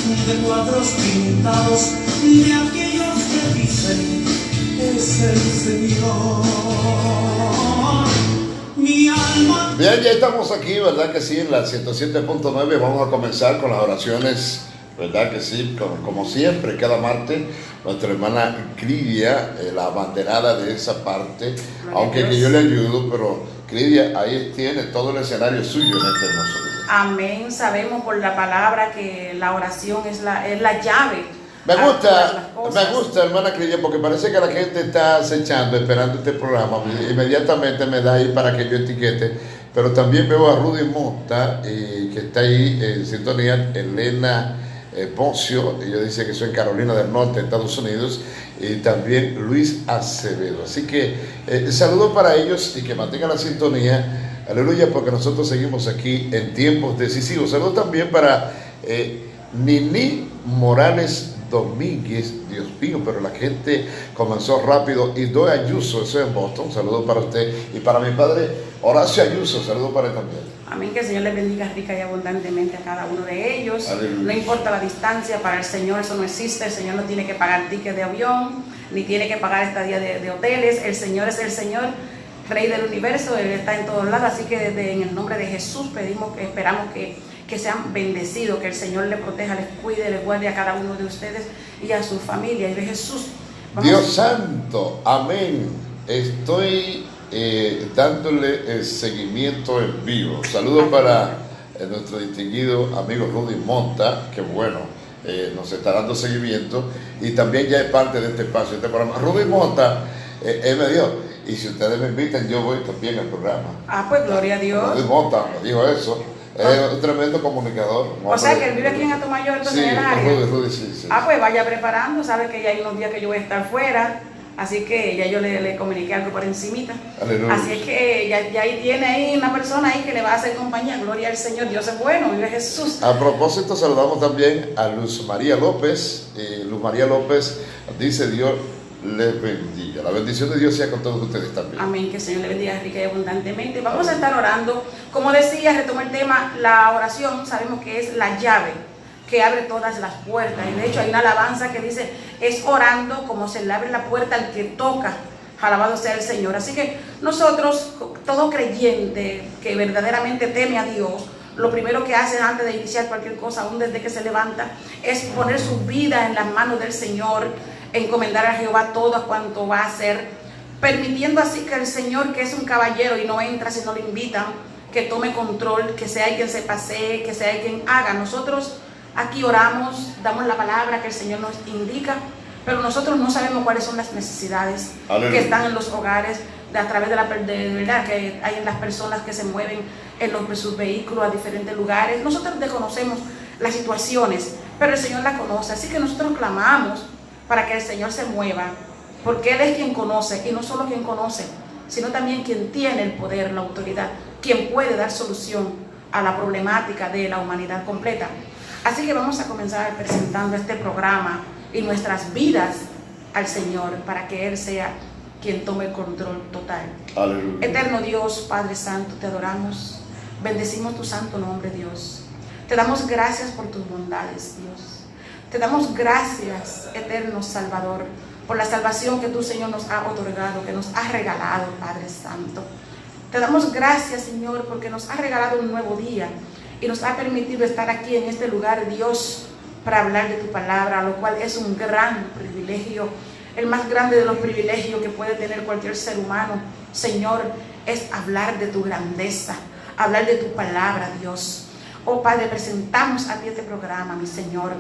de cuadros pintados de aquellos que dicen es el Señor. Mi alma. Bien, ya estamos aquí, ¿verdad que sí? En la 107.9 vamos a comenzar con las oraciones, ¿verdad que sí? Como siempre, cada martes, nuestra hermana Cridia, la abanderada de esa parte, aunque que yo le ayudo, pero Cridia ahí tiene todo el escenario suyo en este hermoso día. Amén. Sabemos por la palabra que la oración es la llave. Me gusta, hermana Cridia, porque parece que la gente está acechando, esperando este programa. Inmediatamente me da ahí para que yo etiquete. Pero también veo a Rudy Mota, que está ahí en sintonía, Elena Poncio, ella dice que soy en Carolina del Norte, Estados Unidos, y también Luis Acevedo. Así que saludos para ellos y que mantengan la sintonía. Aleluya, porque nosotros seguimos aquí en tiempos decisivos. Saludos también para Nini Morales Domínguez, Dios mío, pero la gente comenzó rápido. Y Doe Ayuso, eso es en Boston, saludos para usted. Y para mi padre Horacio Ayuso, saludos para él también. Amén, que el Señor les bendiga rica y abundantemente a cada uno de ellos. Aleluya. No importa la distancia, para el Señor eso no existe. El Señor no tiene que pagar ticket de avión, ni tiene que pagar estadía de hoteles. El Señor es el Señor, Rey del universo, Él está en todos lados. Así que en el nombre de Jesús esperamos que sean bendecidos, que el Señor les proteja, les cuide, les guarde a cada uno de ustedes y a su familia. Y de Jesús. Dios santo, amén. Estoy dándole seguimiento en vivo. Saludos para nuestro distinguido amigo Rudy Monta, que bueno, nos está dando seguimiento y también ya es parte de este espacio, este programa. Rudy Monta, él me dijo, y si ustedes me invitan, yo voy también al programa. Pues gloria a Dios. Rudy Monta me dijo eso. Es un tremendo comunicador. O sea, que él vive aquí en Atomayor, entonces sí, en el área. Rudy, sí. Pues vaya preparando, sabe que ya hay unos días que yo voy a estar fuera, así que ya yo le comuniqué algo por encimita. Aleluya. Así es que ya ahí tiene ahí una persona ahí que le va a hacer compañía. Gloria al Señor, Dios es bueno, vive Jesús. A propósito, saludamos también a Luz María López. Luz María López dice: Dios les bendiga. La bendición de Dios sea con todos ustedes también. Amén, que el Señor le bendiga rica y abundantemente. Vamos a estar orando. Como decía, retomo el tema, la oración sabemos que es la llave que abre todas las puertas. Y de hecho hay una alabanza que dice, es orando como se le abre la puerta al que toca. Alabado sea el Señor. Así que nosotros, todo creyente que verdaderamente teme a Dios, lo primero que hace antes de iniciar cualquier cosa, aún desde que se levanta, es poner su vida en las manos del Señor, encomendar a Jehová todo cuanto va a hacer, permitiendo así que el Señor, que es un caballero y no entra si no le invitan, que tome control, que sea quien se pasee, que sea quien haga. Nosotros aquí oramos, damos la palabra que el Señor nos indica, pero nosotros no sabemos cuáles son las necesidades que están en los hogares, a través de verdad que hay en las personas que se mueven en sus vehículos a diferentes lugares. Nosotros desconocemos las situaciones, pero el Señor las conoce, así que nosotros clamamos para que el Señor se mueva, porque Él es quien conoce, y no solo quien conoce, sino también quien tiene el poder, la autoridad, quien puede dar solución a la problemática de la humanidad completa. Así que vamos a comenzar presentando este programa y nuestras vidas al Señor, para que Él sea quien tome el control total. Aleluya. Eterno Dios, Padre Santo, te adoramos, bendecimos tu santo nombre, Dios. Te damos gracias por tus bondades, Dios. Te damos gracias, eterno Salvador, por la salvación que tú, Señor, nos has otorgado, que nos has regalado, Padre Santo. Te damos gracias, Señor, porque nos has regalado un nuevo día y nos ha permitido estar aquí en este lugar, Dios, para hablar de tu palabra, lo cual es un gran privilegio, el más grande de los privilegios que puede tener cualquier ser humano, Señor, es hablar de tu grandeza, hablar de tu palabra, Dios. Oh Padre, presentamos a ti este programa, mi Señor.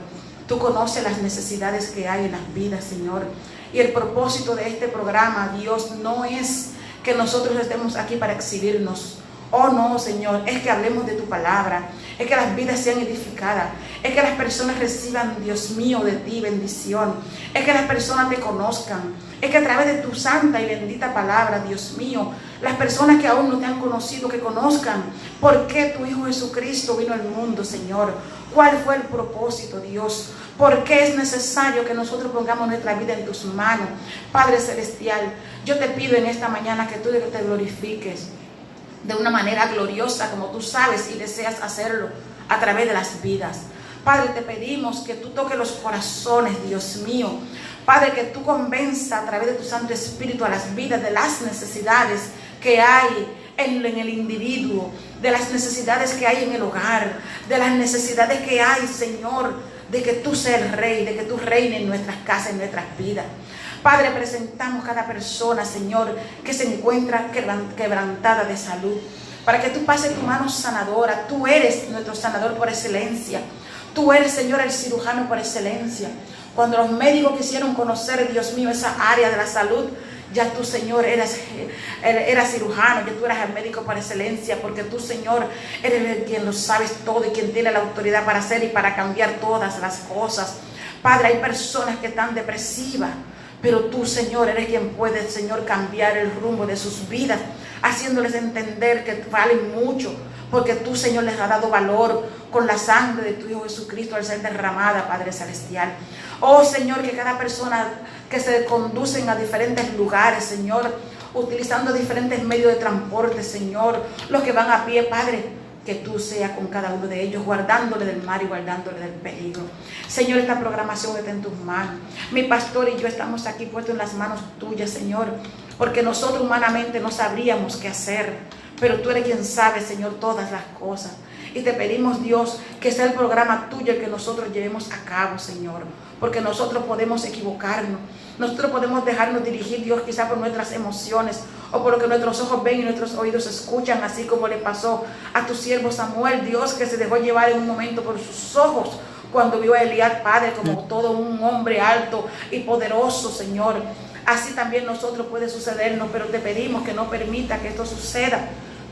Tú conoces las necesidades que hay en las vidas, Señor. Y el propósito de este programa, Dios, no es que nosotros estemos aquí para exhibirnos. Oh no, Señor, es que hablemos de tu palabra, es que las vidas sean edificadas, es que las personas reciban, Dios mío, de ti bendición, es que las personas te conozcan, es que a través de tu santa y bendita palabra, Dios mío, las personas que aún no te han conocido, que conozcan por qué tu Hijo Jesucristo vino al mundo, Señor. ¿Cuál fue el propósito, Dios? ¿Por qué es necesario que nosotros pongamos nuestra vida en tus manos? Padre Celestial, yo te pido en esta mañana que tú te glorifiques de una manera gloriosa, como tú sabes y deseas hacerlo, a través de las vidas. Padre, te pedimos que tú toques los corazones, Dios mío. Padre, que tú convenza a través de tu Santo Espíritu a las vidas de las necesidades que hay en el individuo, de las necesidades que hay en el hogar, de las necesidades que hay, Señor, de que tú seas el Rey, de que tú reines en nuestras casas, en nuestras vidas. Padre, presentamos cada persona, Señor, que se encuentra quebrantada de salud, para que tú pases tu mano sanadora. Tú eres nuestro sanador por excelencia. Tú eres, Señor, el cirujano por excelencia. Cuando los médicos quisieron conocer, Dios mío, esa área de la salud, ya tú, Señor, eras cirujano, ya tú eras el médico por excelencia, porque tú, Señor, eres el quien lo sabes todo y quien tiene la autoridad para hacer y para cambiar todas las cosas. Padre, hay personas que están depresivas, pero tú, Señor, eres quien puede, Señor, cambiar el rumbo de sus vidas, haciéndoles entender que valen mucho, porque tú, Señor, les has dado valor con la sangre de tu Hijo Jesucristo al ser derramada, Padre Celestial. Oh, Señor, que cada persona que se conducen a diferentes lugares, Señor, utilizando diferentes medios de transporte, Señor, los que van a pie, Padre, que tú seas con cada uno de ellos, guardándole del mal y guardándole del peligro. Señor, esta programación está en tus manos. Mi pastor y yo estamos aquí puestos en las manos tuyas, Señor, porque nosotros humanamente no sabríamos qué hacer, pero tú eres quien sabe, Señor, todas las cosas. Y te pedimos, Dios, que sea el programa tuyo el que nosotros llevemos a cabo, Señor, porque nosotros podemos equivocarnos, nosotros podemos dejarnos dirigir, Dios, quizá por nuestras emociones o por lo que nuestros ojos ven y nuestros oídos escuchan, así como le pasó a tu siervo Samuel, Dios, que se dejó llevar en un momento por sus ojos cuando vio a Elías, Padre, como todo un hombre alto y poderoso, Señor. Así también nosotros puede sucedernos, pero te pedimos que no permita que esto suceda,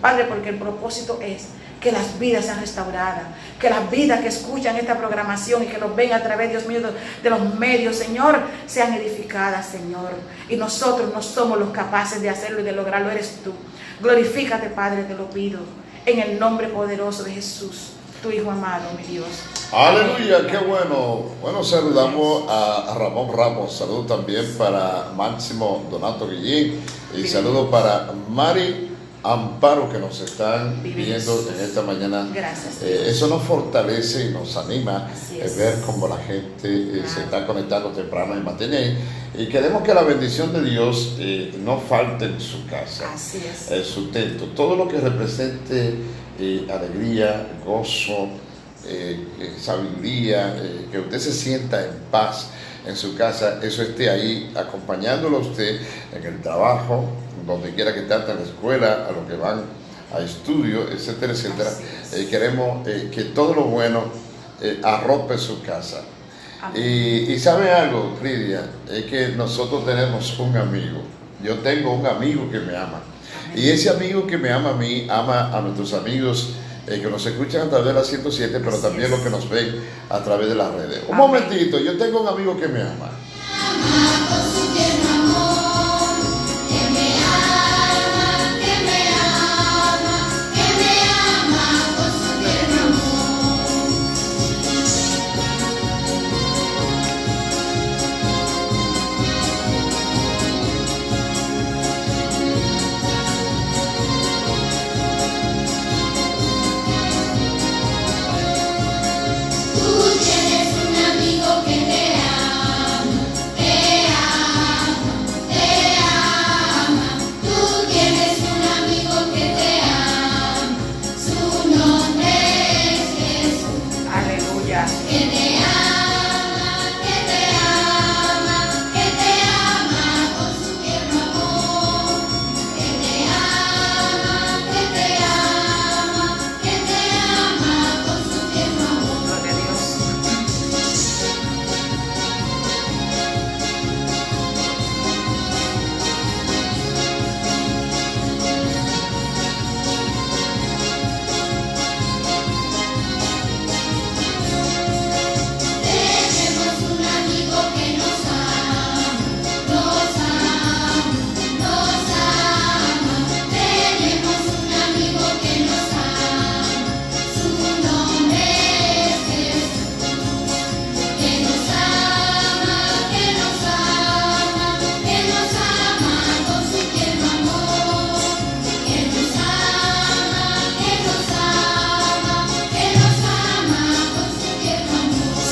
Padre, porque el propósito es que las vidas sean restauradas, que las vidas que escuchan esta programación y que nos ven a través, Dios mío, de los medios, Señor, sean edificadas, Señor. Y nosotros no somos los capaces de hacerlo y de lograrlo, eres tú. Glorifícate, Padre, te lo pido, en el nombre poderoso de Jesús, tu Hijo amado, mi Dios. Aleluya, qué bueno. Bueno, saludamos a Ramón Ramos, saludo también para Máximo Donato Guillín y saludo para Mari Amparo, que nos están viendo en esta mañana. Gracias. Eso nos fortalece y nos anima Es. ver cómo la gente se está conectando temprano y mantiene ahí. Y queremos que la bendición de Dios no falte en su casa. Así es. El sustento, todo lo que represente alegría, gozo, sabiduría, que usted se sienta en paz en su casa, eso esté ahí acompañándolo a usted en el trabajo, donde quiera que esté, en la escuela, a los que van a estudio, etcétera, etcétera. Queremos que todo lo bueno arrope su casa. Y sabe algo, Lidia, es que nosotros tenemos un amigo. Yo tengo un amigo que me ama. Y ese amigo que me ama a mí, ama a nuestros amigos que nos escuchan a través de la 107, pero también los que nos ven a través de las redes. Un momentito, yo tengo un amigo que me ama.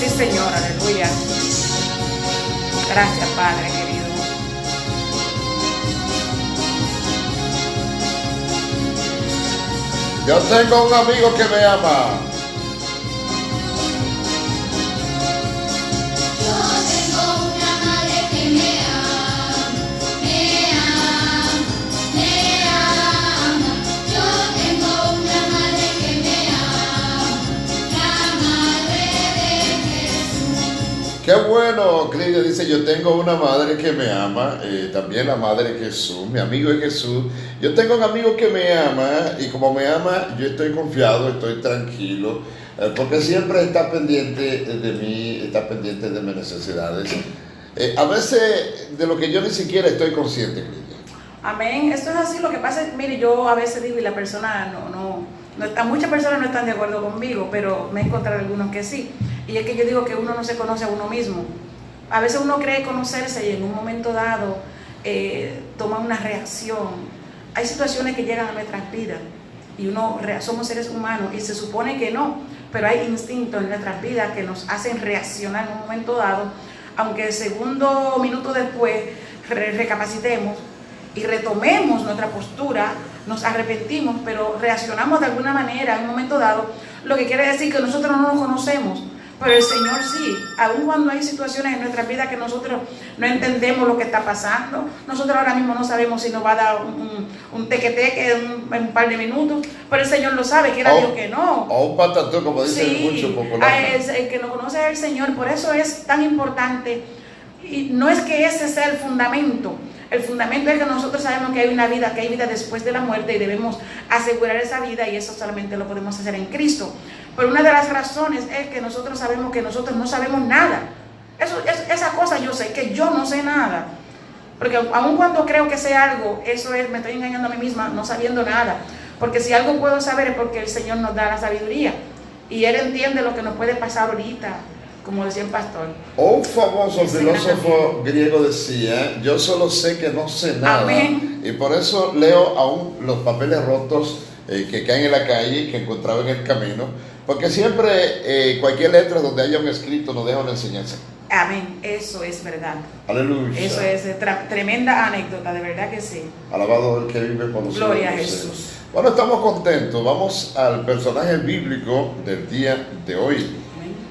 Sí, Señor, aleluya. Gracias, Padre querido. Yo tengo un amigo que me ama. Qué bueno, Cridia dice, yo tengo una madre que me ama, también la madre de Jesús, mi amigo es Jesús. Yo tengo un amigo que me ama y como me ama, yo estoy confiado, estoy tranquilo, porque siempre está pendiente de mí, está pendiente de mis necesidades. A veces de lo que yo ni siquiera estoy consciente, Cridia. Amén, esto es así. Lo que pasa es, mire, yo a veces digo y la persona muchas personas no están de acuerdo conmigo, pero me he encontrado algunos que sí. Y es que yo digo que uno no se conoce a uno mismo. A veces uno cree conocerse y en un momento dado toma una reacción. Hay situaciones que llegan a nuestras vidas y somos seres humanos y se supone que no, pero hay instintos en nuestras vidas que nos hacen reaccionar en un momento dado, aunque el segundo minuto después recapacitemos y retomemos nuestra postura, nos arrepentimos, pero reaccionamos de alguna manera en un momento dado, lo que quiere decir que nosotros no nos conocemos, pero el Señor sí. Aun cuando hay situaciones en nuestra vida que nosotros no entendemos lo que está pasando, nosotros ahora mismo no sabemos si nos va a dar un teque-teque en un par de minutos, pero el Señor lo sabe, quiera Dios que no. O un patatú, como dicen mucho popularmente. El que nos conoce es el Señor, por eso es tan importante. Y no es que ese sea el fundamento. El fundamento es que nosotros sabemos que hay una vida, que hay vida después de la muerte y debemos asegurar esa vida, y eso solamente lo podemos hacer en Cristo. Pero una de las razones es que nosotros sabemos que nosotros no sabemos nada. Esa cosa yo sé, que yo no sé nada. Porque aun cuando creo que sé algo, eso es, me estoy engañando a mí misma, no sabiendo nada. Porque si algo puedo saber es porque el Señor nos da la sabiduría. Y Él entiende lo que nos puede pasar ahorita, como decía el pastor. Un famoso filósofo griego decía, yo solo sé que no sé nada. Amén. Y por eso leo aún los papeles rotos que caen en la calle, que encontraba en el camino, porque siempre cualquier letra donde haya un escrito nos deja una enseñanza. Amén, eso es verdad. Aleluya. Eso es tremenda anécdota, de verdad que sí. Alabado el que vive por los siglos. Gloria a Jesús. Bueno, estamos contentos. Vamos al personaje bíblico del día de hoy.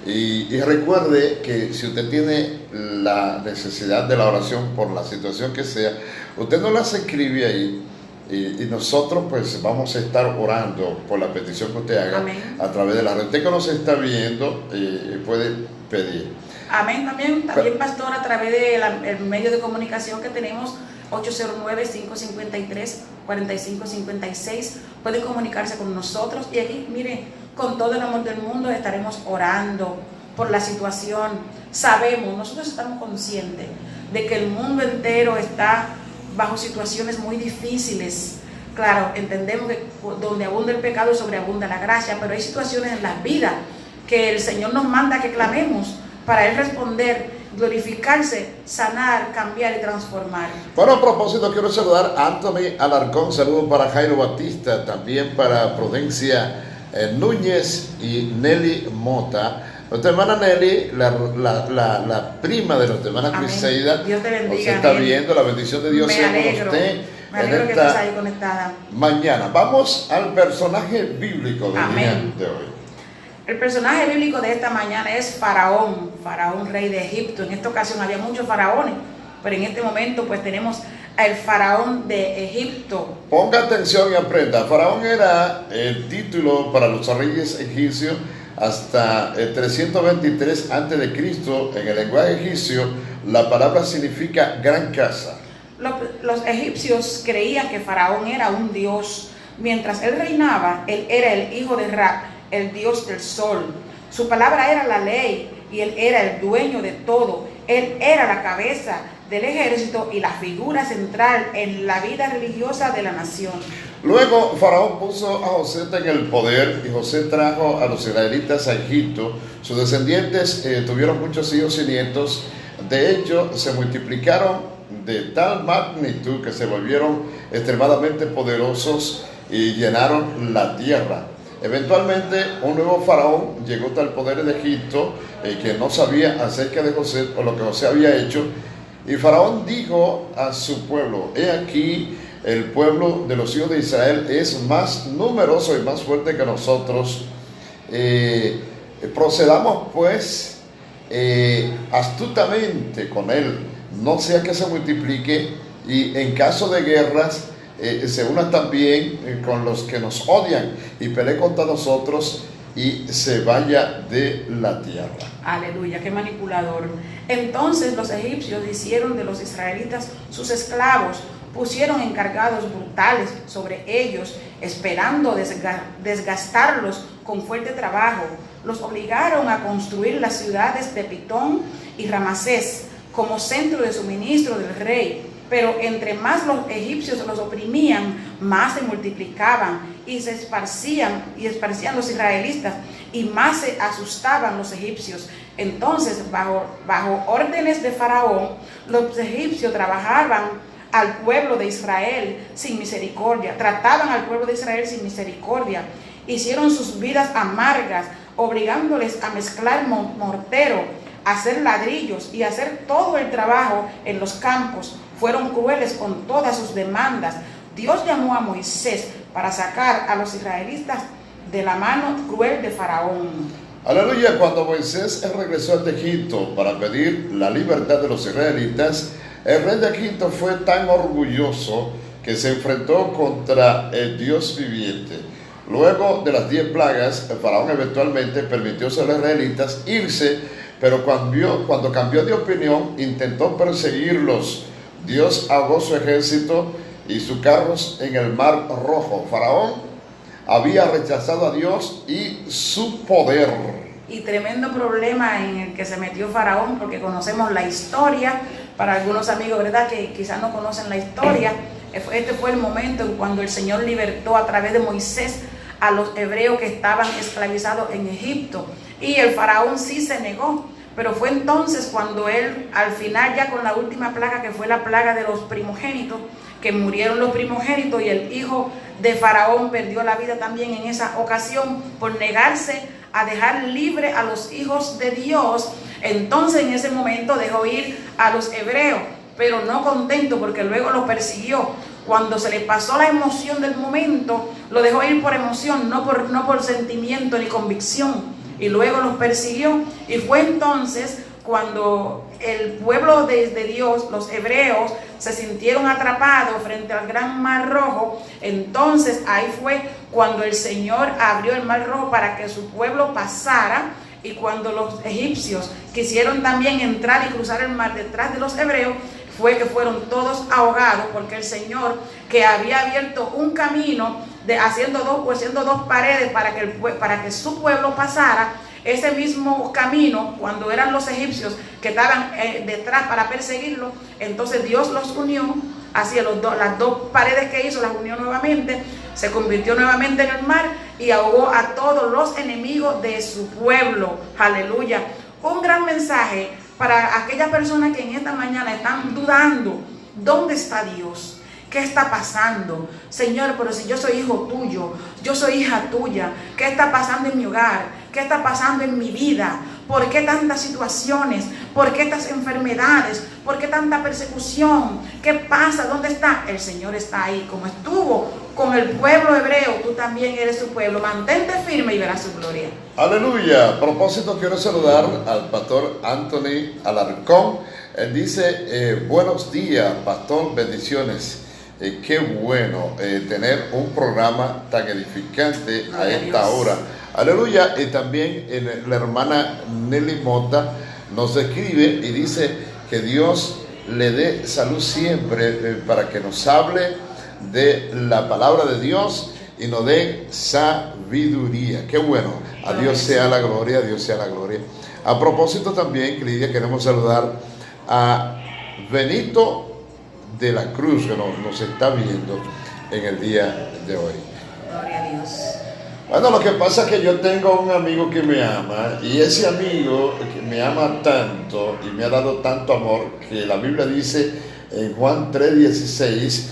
Y recuerde que si usted tiene la necesidad de la oración por la situación que sea, usted nos las escribe ahí y nosotros pues vamos a estar orando por la petición que usted haga. Amén. A través de la red. Usted que nos está viendo puede pedir. Amén. También pastor, a través del medio de comunicación que tenemos, 809-553-4556, pueden comunicarse con nosotros y aquí, mire, con todo el amor del mundo estaremos orando por la situación. Sabemos, nosotros estamos conscientes de que el mundo entero está bajo situaciones muy difíciles. Claro, entendemos que donde abunda el pecado sobreabunda la gracia, pero hay situaciones en las vidas que el Señor nos manda que clamemos para Él responder, glorificarse, sanar, cambiar y transformar. Bueno, a propósito, quiero saludar a Anthony Alarcón, saludos para Jairo Batista, también para Prudencia Núñez y Nelly Mota. Nuestra hermana Nelly, la prima de nuestra hermana Criseida, Dios te bendiga. Usted está viendo, la bendición de Dios sea con usted. Me alegro que estés ahí conectada. Mañana vamos al personaje bíblico del día de hoy. El personaje bíblico de esta mañana es Faraón, rey de Egipto. En esta ocasión había muchos faraones, pero en este momento pues tenemos al faraón de Egipto. Ponga atención y aprenda. Faraón era el título para los reyes egipcios hasta el 323 a.C. En el lenguaje egipcio la palabra significa gran casa. Los egipcios creían que Faraón era un dios. Mientras él reinaba, él era el hijo de Ra, el dios del sol. Su palabra era la ley y él era el dueño de todo. Él era la cabeza del ejército y la figura central en la vida religiosa de la nación. Luego Faraón puso a José en el poder y José trajo a los israelitas a Egipto. Sus descendientes tuvieron muchos hijos y nietos. De hecho, se multiplicaron de tal magnitud que se volvieron extremadamente poderosos y llenaron la tierra. Eventualmente un nuevo faraón llegó hasta el poder de Egipto, que no sabía acerca de José o lo que José había hecho. Y Faraón dijo a su pueblo: he aquí, el pueblo de los hijos de Israel es más numeroso y más fuerte que nosotros. Procedamos pues astutamente con él, no sea que se multiplique y en caso de guerras se unan también con los que nos odian y pelee contra nosotros y se vaya de la tierra. Aleluya, qué manipulador. Entonces los egipcios hicieron de los israelitas sus esclavos, pusieron encargados brutales sobre ellos, esperando desgastarlos con fuerte trabajo. Los obligaron a construir las ciudades de Pitón y Ramasés como centro de suministro del rey. Pero entre más los egipcios los oprimían, más se multiplicaban y se esparcían los israelitas, y más se asustaban los egipcios. Entonces, bajo órdenes de Faraón, los egipcios trabajaban al pueblo de Israel sin misericordia, trataban al pueblo de Israel sin misericordia, hicieron sus vidas amargas, obligándoles a mezclar mortero, a hacer ladrillos y a hacer todo el trabajo en los campos. Fueron crueles con todas sus demandas. Dios llamó a Moisés para sacar a los israelitas de la mano cruel de Faraón. Aleluya. Cuando Moisés regresó de Egipto para pedir la libertad de los israelitas, el rey de Egipto fue tan orgulloso que se enfrentó contra el Dios viviente. Luego de las 10 plagas, el faraón eventualmente permitió a los israelitas irse, pero cuando cambió de opinión, intentó perseguirlos. Dios ahogó su ejército y sus carros en el Mar Rojo. Faraón había rechazado a Dios y su poder. Y tremendo problema en el que se metió Faraón, porque conocemos la historia. Para algunos amigos, ¿verdad?, que quizás no conocen la historia, este fue el momento en cuando el Señor libertó a través de Moisés a los hebreos que estaban esclavizados en Egipto. Y el Faraón sí se negó. Pero fue entonces cuando él, al final, ya con la última plaga, que fue la plaga de los primogénitos, que murieron los primogénitos, y el hijo de Faraón perdió la vida también en esa ocasión por negarse a dejar libre a los hijos de Dios. Entonces en ese momento dejó ir a los hebreos, pero no contento, porque luego los persiguió. Cuando se le pasó la emoción del momento, lo dejó ir por emoción, no por sentimiento ni convicción. Y luego los persiguió, y fue entonces cuando el pueblo de Dios, los hebreos, se sintieron atrapados frente al gran Mar Rojo. Entonces ahí fue cuando el Señor abrió el Mar Rojo para que su pueblo pasara, y cuando los egipcios quisieron también entrar y cruzar el mar detrás de los hebreos, fue que fueron todos ahogados, porque el Señor, que había abierto un camino haciendo dos paredes para que su pueblo pasara, ese mismo camino, cuando eran los egipcios que estaban detrás para perseguirlo, entonces Dios los unió, hacia las dos paredes que hizo, las unió nuevamente, se convirtió nuevamente en el mar y ahogó a todos los enemigos de su pueblo. Aleluya. Un gran mensaje para aquellas personas que en esta mañana están dudando: ¿dónde está Dios? ¿Qué está pasando? Señor, pero si yo soy hijo tuyo, yo soy hija tuya, ¿qué está pasando en mi hogar? ¿Qué está pasando en mi vida? ¿Por qué tantas situaciones? ¿Por qué estas enfermedades? ¿Por qué tanta persecución? ¿Qué pasa? ¿Dónde está? El Señor está ahí. Como estuvo con el pueblo hebreo, tú también eres su pueblo. Mantente firme y verás su gloria. Aleluya. A propósito, quiero saludar al pastor Anthony Alarcón. Él dice: buenos días, pastor, bendiciones. Qué bueno tener un programa tan edificante a esta hora. Aleluya. Y también la hermana Nelly Mota nos escribe y dice que Dios le dé salud siempre para que nos hable de la palabra de Dios y nos dé sabiduría. Qué bueno. A Dios sea la gloria, a Dios sea la gloria. A propósito también, Lidia, queremos saludar a Benito de la Cruz, que nos está viendo en el día de hoy. Gloria a Dios. Bueno, lo que pasa es que yo tengo un amigo que me ama, y ese amigo que me ama tanto y me ha dado tanto amor, que la Biblia dice en Juan 3:16,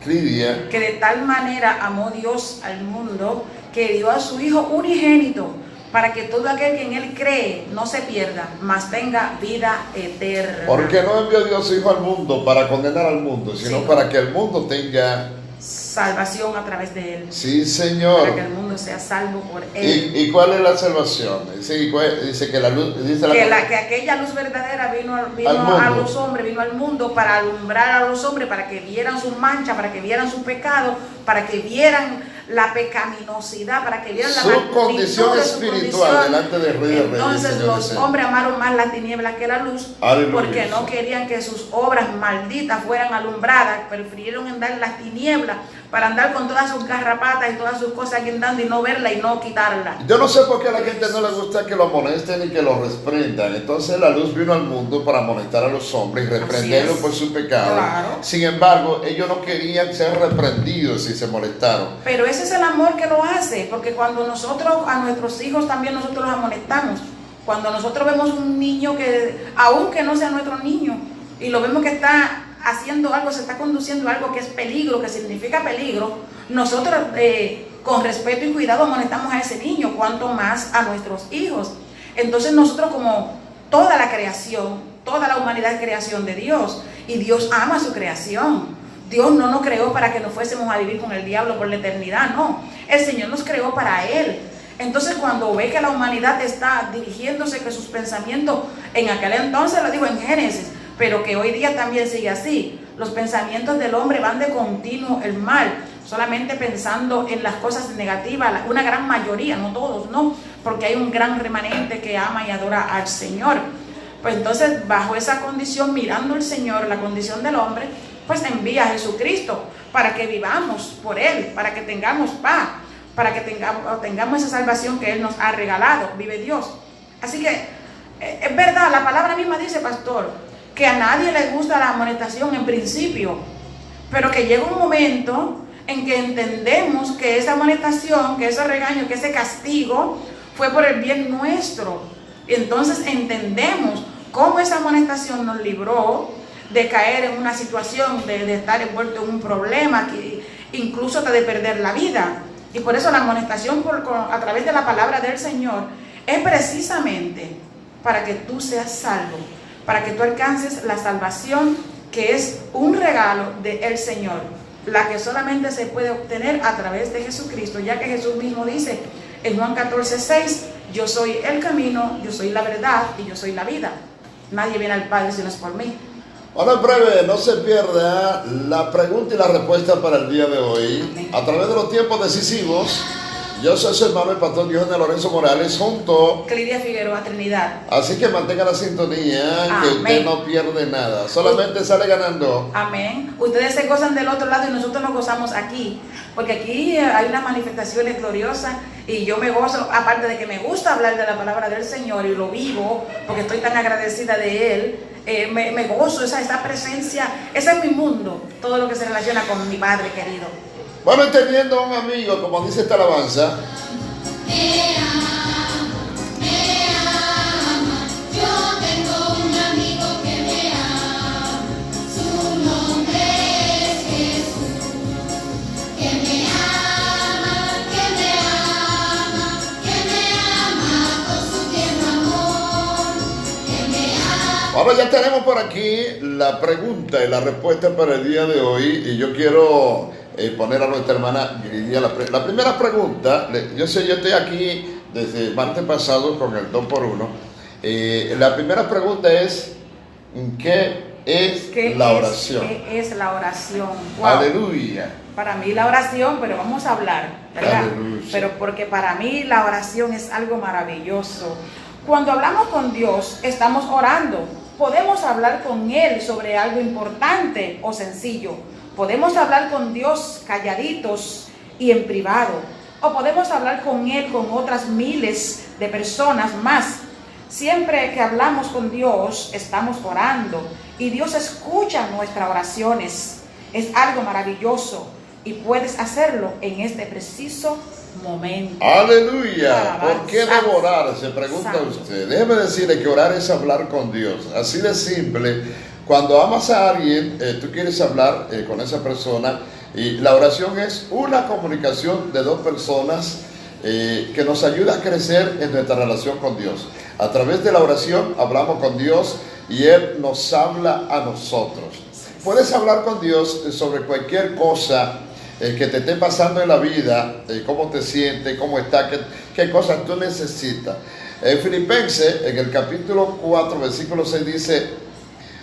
Lidia, que de tal manera amó Dios al mundo que dio a su Hijo unigénito, para que todo aquel que en Él cree no se pierda, mas tenga vida eterna. Porque no envió Dios su Hijo al mundo para condenar al mundo, sino Sí. para que el mundo tenga Salvación a través de Él. Sí, Señor. Para que el mundo sea salvo por Él. ¿Y cuál es la salvación? Dice que la luz, Que aquella luz verdadera vino a los hombres, vino al mundo para alumbrar a los hombres, para que vieran sus manchas, para que vieran sus pecados, para que vieran la pecaminosidad, para que vieran la su condición de su espiritual condición. delante del Rey de Reyes. Entonces Señor, los Señor. hombres amaron más las tinieblas que la luz, Aleluya. porque no querían que sus obras malditas fueran alumbradas, prefirieron andar en las tinieblas para andar con todas sus garrapatas y todas sus cosas guindando y no verla y no quitarla. Yo no sé por qué a la gente no le gusta que lo amonesten y que lo reprendan. Entonces la luz vino al mundo para amonestar a los hombres y reprenderlos por su pecado. Claro. Sin embargo, ellos no querían ser reprendidos si se molestaron. Pero ese es el amor que lo hace, porque cuando nosotros a nuestros hijos también nosotros los amonestamos. Cuando nosotros vemos un niño que, aunque no sea nuestro niño, y lo vemos que está haciendo algo, se está conduciendo a algo que es peligro, que significa peligro, nosotros con respeto y cuidado amonestamos a ese niño, cuanto más a nuestros hijos. Entonces nosotros, como toda la creación, toda la humanidad es creación de Dios, y Dios ama su creación. Dios no nos creó para que nos fuésemos a vivir con el diablo por la eternidad, no. El Señor nos creó para Él. Entonces cuando ve que la humanidad está dirigiéndose, que sus pensamientos, en aquel entonces lo dijo en Génesis, pero que hoy día también sigue así, los pensamientos del hombre van de continuo el mal, solamente pensando en las cosas negativas, una gran mayoría, no todos, no, porque hay un gran remanente que ama y adora al Señor. Pues entonces bajo esa condición, mirando al Señor, la condición del hombre, pues envía a Jesucristo para que vivamos por Él, para que tengamos paz, para que tengamos esa salvación que Él nos ha regalado, vive Dios. Así que es verdad, la palabra misma dice, pastor, que a nadie le gusta la amonestación en principio, pero que llega un momento en que entendemos que esa amonestación, que ese regaño, que ese castigo fue por el bien nuestro. Y entonces entendemos cómo esa amonestación nos libró de caer en una situación, de estar envuelto en un problema, que incluso hasta de perder la vida. Y por eso la amonestación a través de la palabra del Señor es precisamente para que tú seas salvo, para que tú alcances la salvación, que es un regalo del Señor, la que solamente se puede obtener a través de Jesucristo, ya que Jesús mismo dice en Juan 14:6, yo soy el camino, yo soy la verdad y yo soy la vida. Nadie viene al Padre si no es por mí. Ahora en breve, no se pierda la pregunta y la respuesta para el día de hoy. A través de los tiempos decisivos, yo soy su hermano el pastor Diógenes Lorenzo Morales, junto Clidia Figueroa Trinidad. Así que mantenga la sintonía, que Amén. usted no pierde nada, solamente sale ganando. Amén. Ustedes se gozan del otro lado y nosotros nos gozamos aquí, porque aquí hay unas manifestaciones gloriosas y yo me gozo, aparte de que me gusta hablar de la palabra del Señor y lo vivo, porque estoy tan agradecida de Él, me gozo, esa presencia, ese es mi mundo, todo lo que se relaciona con mi Padre querido. Bueno, teniendo a un amigo, como dice esta alabanza, Me ama, yo tengo un amigo que me ama, su nombre es Jesús, que me ama, que me ama, que me ama con su tierno amor, que me ama. ahora ya tenemos por aquí la pregunta y la respuesta para el día de hoy, y yo quiero poner a nuestra hermana Gridia la primera pregunta. Yo estoy aquí desde martes pasado con el 2x1. La primera pregunta es, ¿qué es la oración? ¿Qué es la oración? Wow. Aleluya. Para mí la oración, pero vamos a hablar, ¿verdad? Aleluya. Pero porque para mí la oración es algo maravilloso. Cuando hablamos con Dios, estamos orando. Podemos hablar con Él sobre algo importante o sencillo. Podemos hablar con Dios calladitos y en privado. O podemos hablar con Él con otras miles de personas más. Siempre que hablamos con Dios, estamos orando. Y Dios escucha nuestras oraciones. Es algo maravilloso. Y puedes hacerlo en este preciso momento. Aleluya. Alabanza. ¿Por qué debo orar? Se pregunta Santo. usted. Déjeme decirle que orar es hablar con Dios. Así de simple. Cuando amas a alguien, tú quieres hablar con esa persona, y la oración es una comunicación de dos personas que nos ayuda a crecer en nuestra relación con Dios. A través de la oración hablamos con Dios y Él nos habla a nosotros. Puedes hablar con Dios sobre cualquier cosa que te esté pasando en la vida, cómo te sientes, cómo está, qué cosas tú necesitas. En Filipenses, en el capítulo 4, versículo 6 dice: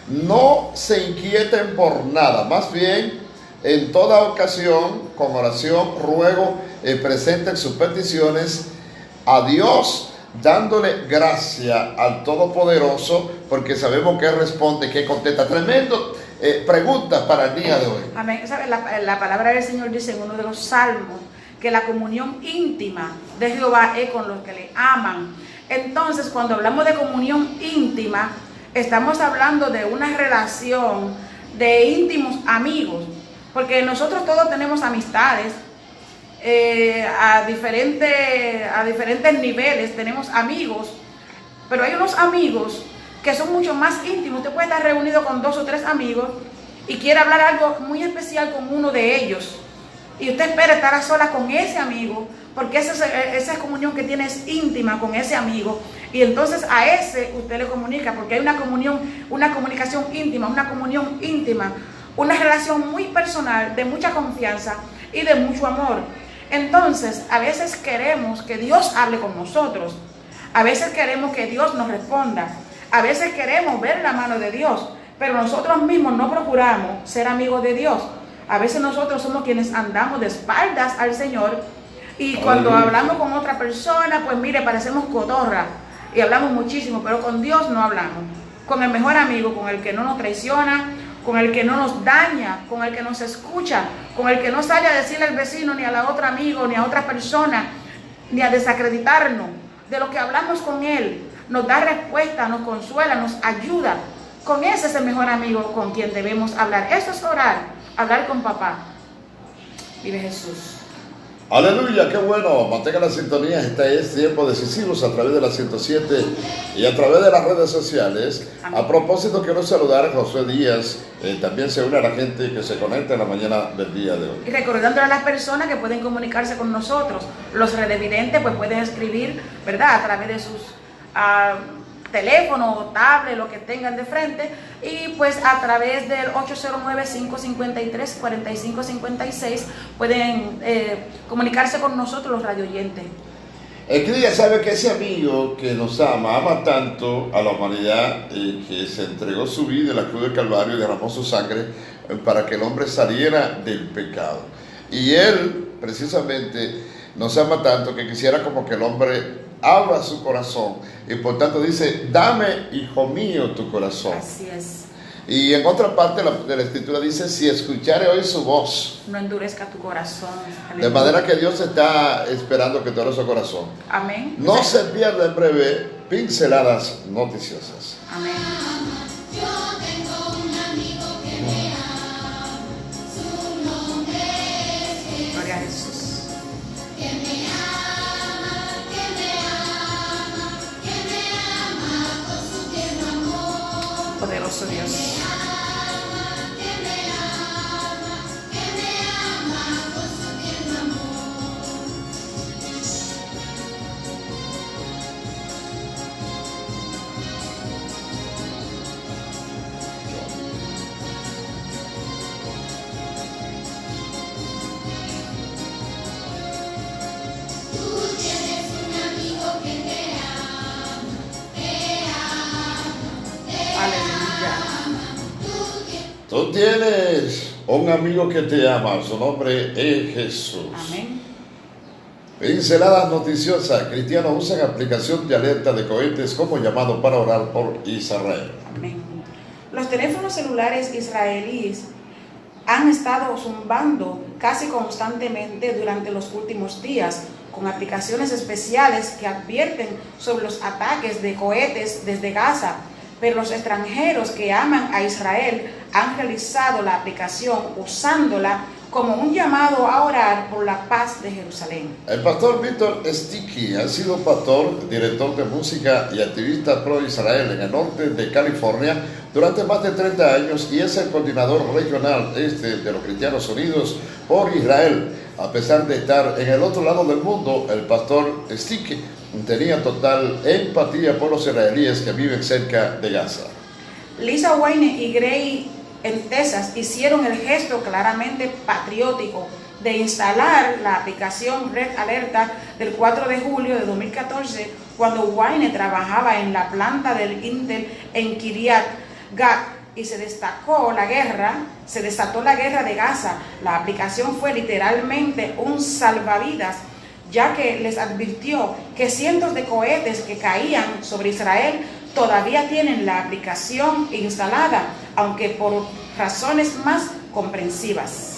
no se inquieten por nada, más bien en toda ocasión, con oración, ruego, presenten sus peticiones a Dios, dándole gracia al Todopoderoso, porque sabemos que Él responde, que contesta. Tremendo preguntas para el día de hoy. Amén. ¿Sabe? La palabra del Señor dice en uno de los salmos que la comunión íntima de Jehová es con los que le aman. Entonces, cuando hablamos de comunión íntima, estamos hablando de una relación de íntimos amigos, porque nosotros todos tenemos amistades a diferentes niveles, tenemos amigos, pero hay unos amigos que son mucho más íntimos. Usted puede estar reunido con 2 o 3 amigos y quiere hablar algo muy especial con uno de ellos, y usted espera estar a solas con ese amigo, porque esa comunión que tiene es íntima con ese amigo, y entonces a ese usted le comunica, porque hay una comunicación íntima, una comunión íntima, una relación muy personal, de mucha confianza y de mucho amor. Entonces, a veces queremos que Dios hable con nosotros, a veces queremos que Dios nos responda, a veces queremos ver la mano de Dios, pero nosotros mismos no procuramos ser amigos de Dios. A veces nosotros somos quienes andamos de espaldas al Señor, y cuando hablamos con otra persona, pues mire, parecemos cotorra y hablamos muchísimo, pero con Dios no hablamos. Con el mejor amigo, con el que no nos traiciona, con el que no nos daña, con el que nos escucha, con el que no sale a decirle al vecino, ni a la otra amigo, ni a otra persona, ni a desacreditarnos. De lo que hablamos con Él, nos da respuesta, nos consuela, nos ayuda. Con ese es el mejor amigo con quien debemos hablar. Eso es orar, hablar con papá. Vive Jesús. Aleluya, qué bueno. Mantenga la sintonía. Este es Tiempo Decisivos a través de la 107 y a través de las redes sociales. Amén. A propósito, quiero saludar a Josué Díaz. También se une a la gente que se conecta en la mañana del día de hoy. Y recordándole a las personas que pueden comunicarse con nosotros. Los redevidentes pues pueden escribir, ¿verdad?, a través de sus teléfono, tablet, lo que tengan de frente, y pues a través del 809-553-4556 pueden comunicarse con nosotros, los radioyentes. El que ya sabe que ese amigo que nos ama tanto a la humanidad, que se entregó su vida en la cruz del Calvario y derramó su sangre para que el hombre saliera del pecado. Y Él precisamente nos ama tanto que quisiera como que el hombre abra su corazón, y por tanto dice: dame, hijo mío, tu corazón. Así es. Y en otra parte de la escritura dice: si escuchare hoy su voz. No endurezca tu corazón. De manera que Dios está esperando que tú abras su corazón. Amén. No se pierda en breve pinceladas noticiosas. Amén. Yo tengo un amigo que me ama, su nombre es Jesús, Gloria a Jesús. que me ama, que me ama, que me ama con su tierno amor. Poderoso Dios. Que me ama con su tierno amor. Tú tienes un amigo que te ama, te ama, te Aleluya. ama. Tú tienes un amigo que te ama, su nombre es Jesús. Amén. Pinceladas noticiosas. Cristianos usan aplicación de alerta de cohetes como llamado para orar por Israel. Amén. Los teléfonos celulares israelíes han estado zumbando casi constantemente durante los últimos días, con aplicaciones especiales que advierten sobre los ataques de cohetes desde Gaza. Pero los extranjeros que aman a Israel han realizado la aplicación usándola como un llamado a orar por la paz de Jerusalén. El pastor Víctor Sticky ha sido pastor, director de música y activista pro-Israel en el norte de California durante más de 30 años y es el coordinador regional de los Cristianos Unidos por Israel. A pesar de estar en el otro lado del mundo, el pastor Stick tenía total empatía por los israelíes que viven cerca de Gaza. Lisa Wayne y Gray en Texas hicieron el gesto claramente patriótico de instalar la aplicación Red Alerta del 4 de julio de 2014 cuando Wayne trabajaba en la planta del Intel en Kiryat Gat y se desató la guerra de Gaza. La aplicación fue literalmente un salvavidas, ya que les advirtió que cientos de cohetes que caían sobre Israel todavía tienen la aplicación instalada, aunque por razones más comprensivas.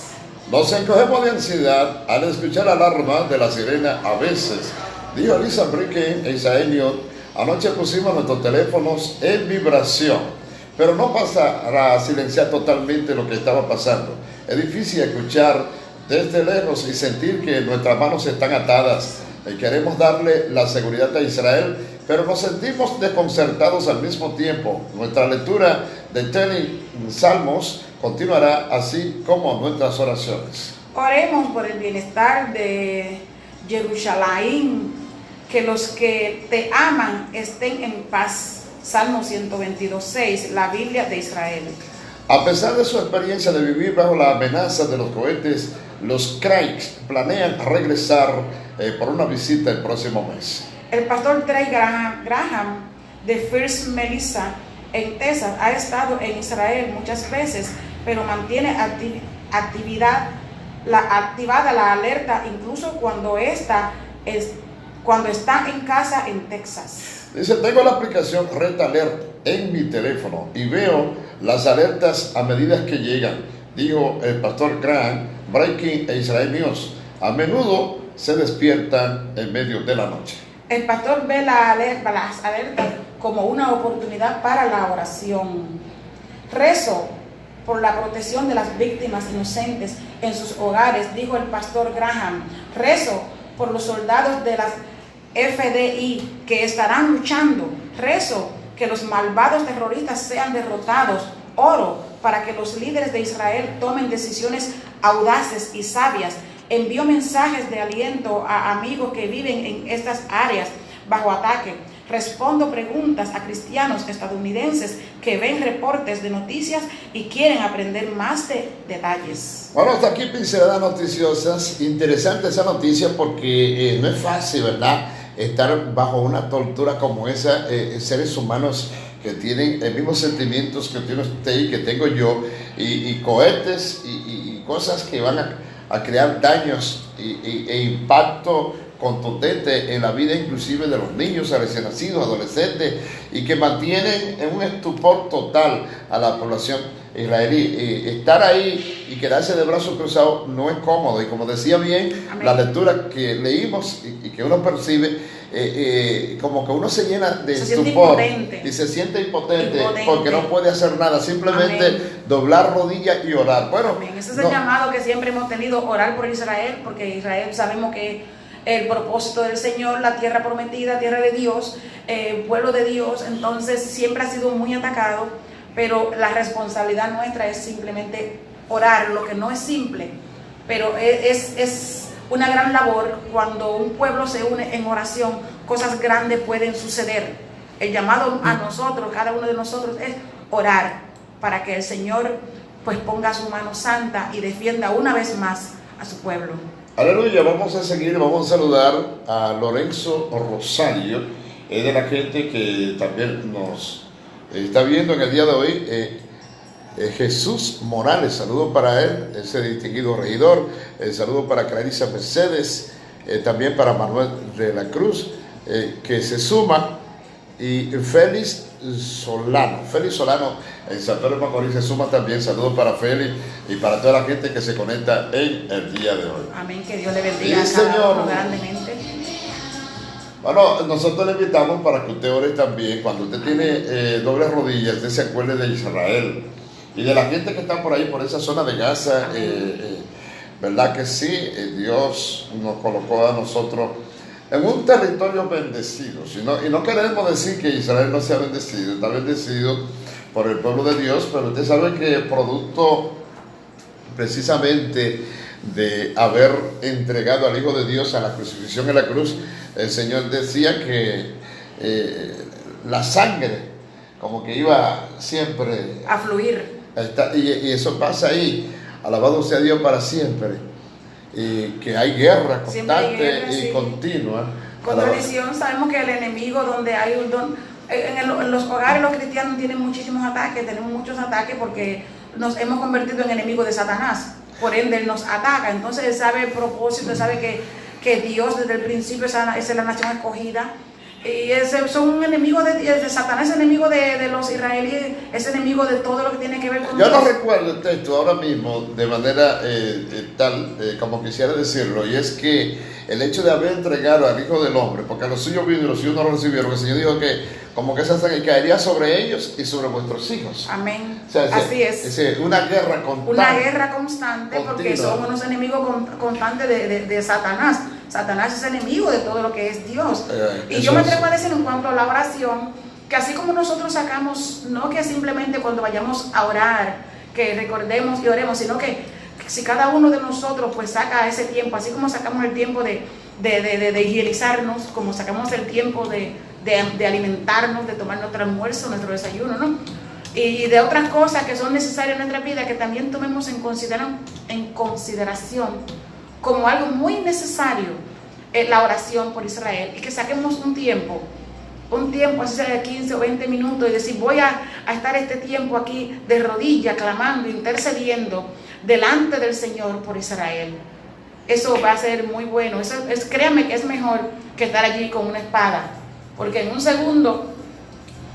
Nos encogemos de ansiedad al escuchar la alarma de la sirena a veces, dijo Lisa Bricken e Isael Newt. Anoche pusimos nuestros teléfonos en vibración, pero no pasará a silenciar totalmente lo que estaba pasando. Es difícil escuchar desde lejos y sentir que nuestras manos están atadas. Queremos darle la seguridad a Israel, pero nos sentimos desconcertados al mismo tiempo. Nuestra lectura de Teni Salmos continuará, así como nuestras oraciones. Oremos por el bienestar de Jerusalén, que los que te aman estén en paz. Salmo 122:6, la Biblia de Israel. A pesar de su experiencia de vivir bajo la amenaza de los cohetes, los Craigs planean regresar por una visita el próximo mes. El pastor Trey Graham de First Melissa en Texas ha estado en Israel muchas veces, pero mantiene activada la alerta incluso cuando está en casa en Texas. Dice, tengo la aplicación Red Alert en mi teléfono y veo las alertas a medida que llegan, dijo el pastor Graham, Breaking e Israel News. A menudo se despiertan en medio de la noche. El pastor ve las alertas como una oportunidad para la oración. Rezo por la protección de las víctimas inocentes en sus hogares, dijo el pastor Graham. Rezo por los soldados de las FDI que estarán luchando. Rezo que los malvados terroristas sean derrotados. Oro para que los líderes de Israel tomen decisiones audaces y sabias. Envío mensajes de aliento a amigos que viven en estas áreas bajo ataque. Respondo preguntas a cristianos estadounidenses que ven reportes de noticias y quieren aprender más de detalles. Bueno, hasta aquí pinceladas noticiosas. Interesante esa noticia porque no es fácil, ¿verdad?, estar bajo una tortura como esa. Seres humanos que tienen los mismos sentimientos que tiene usted y que tengo yo, y cohetes y cosas que van a crear daños e impacto contundente en la vida inclusive de los niños, recién nacidos, adolescentes, y que mantienen en un estupor total a la población israelí. Estar ahí y quedarse de brazos cruzados no es cómodo, y como decía bien, amén, la lectura que leímos y que uno percibe, como que uno se llena de estupor y se siente impotente porque no puede hacer nada, simplemente amén, doblar rodillas y orar. Bueno, amén. Ese es el llamado que siempre hemos tenido, orar por Israel, porque Israel sabemos que el propósito del Señor, la tierra prometida, tierra de Dios, pueblo de Dios, entonces siempre ha sido muy atacado, pero la responsabilidad nuestra es simplemente orar, lo que no es simple, pero es una gran labor. Cuando un pueblo se une en oración, cosas grandes pueden suceder. El llamado a nosotros, cada uno de nosotros, es orar para que el Señor pues ponga su mano santa y defienda una vez más a su pueblo. Aleluya. Vamos a seguir, vamos a saludar a Lorenzo Rosario, es de la gente que también nos está viendo en el día de hoy. Jesús Morales, saludo para él, ese distinguido regidor. Saludo para Clarisa Mercedes, también para Manuel de la Cruz, que se suma, y Félix Solano en San Pedro de Macorís se suma también. Saludos para Félix y para toda la gente que se conecta en el día de hoy. Amén, que Dios le bendiga sí, Señor, grandemente. Bueno, nosotros le invitamos para que usted ore también. Cuando usted tiene dobles rodillas, usted se acuerde de Israel y de la gente que está por ahí, por esa zona de Gaza. ¿Verdad que sí? Dios nos colocó a nosotros en un territorio bendecido. Y no queremos decir que Israel no sea bendecido, está bendecido por el pueblo de Dios, pero usted sabe que producto precisamente de haber entregado al Hijo de Dios a la crucifixión en la cruz, el Señor decía que la sangre como que iba siempre A fluir. y eso pasa ahí, alabado sea Dios para siempre, y que hay guerra Siempre hay constante guerra, y sí. continua. Con tradición sabemos que el enemigo, donde hay en los hogares los cristianos tienen muchísimos ataques, tenemos muchos ataques porque nos hemos convertido en enemigos de Satanás, por ende él nos ataca. Entonces él sabe el propósito, él sabe que Dios desde el principio esa es la nación escogida, y son enemigos de Satanás, es enemigo de los israelíes, es enemigo de todo lo que tiene que ver con Yo no Dios. recuerdo el texto ahora mismo de manera como quisiera decirlo, y es que el hecho de haber entregado al Hijo del Hombre, porque a los suyos vino y los suyos no lo recibieron, el Señor dijo que como que esa sangre caería sobre ellos y sobre vuestros hijos. Amén. O sea, Así es. Una guerra constante. Una guerra constante, porque Continua. somos unos enemigos constantes de Satanás. Satanás es enemigo de todo lo que es Dios. Y eso yo me es. atrevo a decir en cuanto a la oración, que así como nosotros sacamos, no que simplemente cuando vayamos a orar, que recordemos y oremos, sino que si cada uno de nosotros pues saca ese tiempo, así como sacamos el tiempo de higienizarnos, como sacamos el tiempo de alimentarnos, de tomar nuestro almuerzo, nuestro desayuno, ¿no? Y de otras cosas que son necesarias en nuestra vida, que también tomemos en consideración como algo muy necesario la oración por Israel, y que saquemos un tiempo, así sea de 15 o 20 minutos, y decir, voy a estar este tiempo aquí de rodillas, clamando, intercediendo delante del Señor por Israel. Eso va a ser muy bueno. Créanme que es mejor que estar allí con una espada, porque en un segundo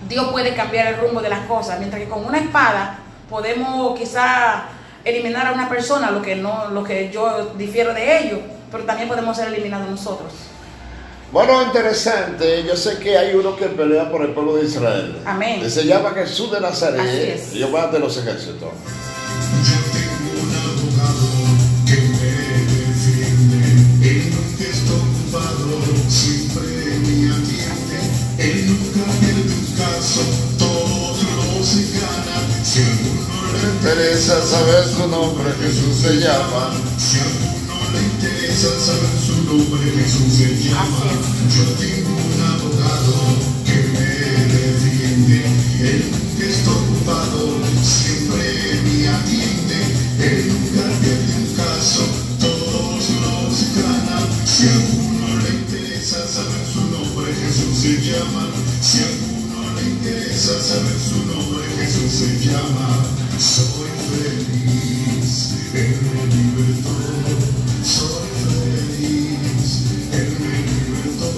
Dios puede cambiar el rumbo de las cosas, mientras que con una espada podemos quizá eliminar a una persona, lo que yo difiero de ello, pero también podemos ser eliminados nosotros. Bueno, interesante. Yo sé que hay uno que pelea por el pueblo de Israel. Amén. Que se llama Jesús de Nazaret. Así es. Y yo voy a de los ejércitos. Yo tengo un abogado que me defiende. Él nunca está ocupado, siempre me atiende. Él nunca pierde un caso, todos los gana. Si a alguno le Interesa saber su nombre, Jesús se llama. Si a alguno le interesa saber su nombre, Jesús se llama. Yo tengo un abogado que me defiende. Él nunca está ocupado, siempre me atiende. Él nunca pierde un caso, todos los gana. Si a alguno le interesa saber su nombre, Jesús se llama. Si a alguno le interesa saber su nombre, Jesús se llama. Soy feliz, Él me libertó. Soy feliz, Él me libertó.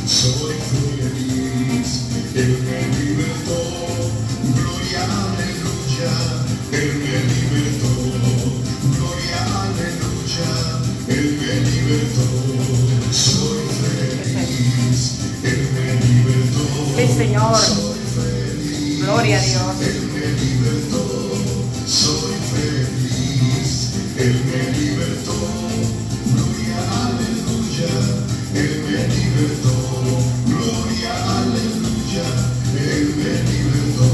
Soy feliz, Él me libertó. Gloria, aleluya, Él me libertó. Gloria, aleluya, Él me libertó. Soy feliz, Él me libertó. Sí, Señor. Soy feliz, Gloria a Dios. Él me libertó. Soy feliz, Él me libertó. Gloria, aleluya, Él me libertó. Gloria, aleluya, Él me libertó.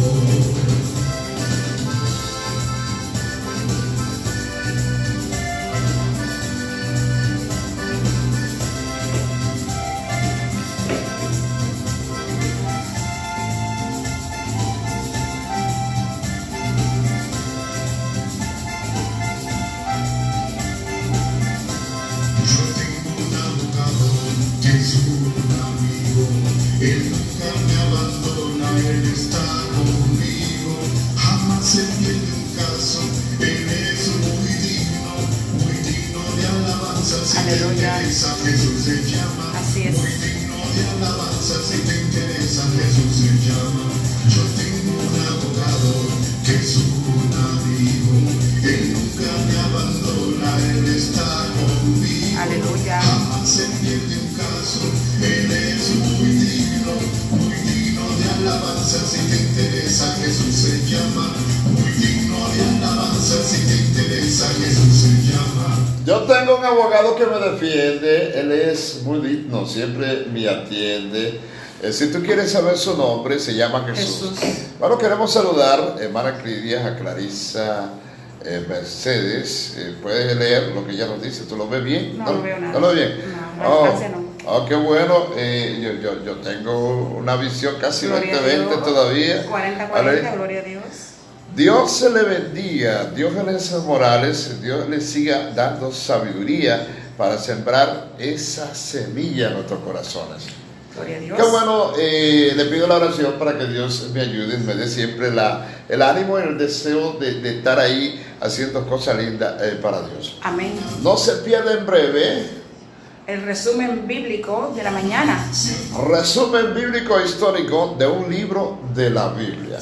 Yo tengo un abogado que es un amigo. Él nunca me abandona, Él está conmigo. Jamás se pierde un caso. Él es muy digno de alabanza. Si te Aleluya. interesa, Jesús se llama. Así es. Muy digno de alabanza. Si te interesa, Jesús se llama. Yo tengo un abogado que es un amigo. Él nunca me abandona, Él está conmigo. Aleluya. Jamás se pierde un caso. Él es muy digno de alabanza. Si te interesa, Jesús se llama. Muy digno de alabanza. Si te interesa, Jesús se llama. Yo tengo un abogado que me defiende. Él es muy digno, siempre me atiende. Si tú quieres saber su nombre, se llama Jesús. Jesús. Bueno, queremos saludar a hermana Clidia, a Clarisa, Mercedes, puedes leer lo que ella nos dice. ¿Tú lo ves bien? No lo veo nada. ¿No lo ves bien? No, la distancia no. Oh, qué bueno. Yo tengo una visión casi Gloria a 20-20 Dios. todavía. 40-40, gloria a Dios. Dios se le bendiga, Dios Genesis Morales, Dios le siga dando sabiduría para sembrar esa semilla en nuestros corazones. Gloria a Dios. Qué bueno, le pido la oración para que Dios me ayude y me dé siempre el ánimo y el deseo de estar ahí haciendo cosas lindas para Dios. Amén. No se pierda en breve El resumen bíblico de la mañana. resumen bíblico histórico de un libro de la Biblia.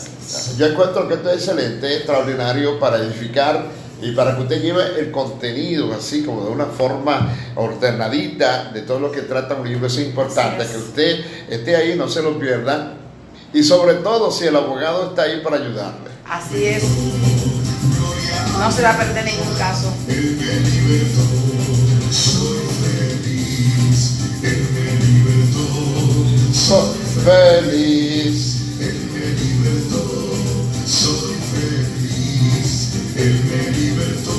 Yo encuentro que esto es excelente, extraordinario para edificar y para que usted lleve el contenido así como de una forma ordenadita de todo lo que trata un libro. Es importante Así es. que usted esté ahí, no se lo pierda, y sobre todo si el abogado está ahí para ayudarle. Así es. No se va a perder ningún caso. Él me libertó, soy feliz. Él me libertó, Soy feliz. Él me libertó, soy feliz. Él me libertó,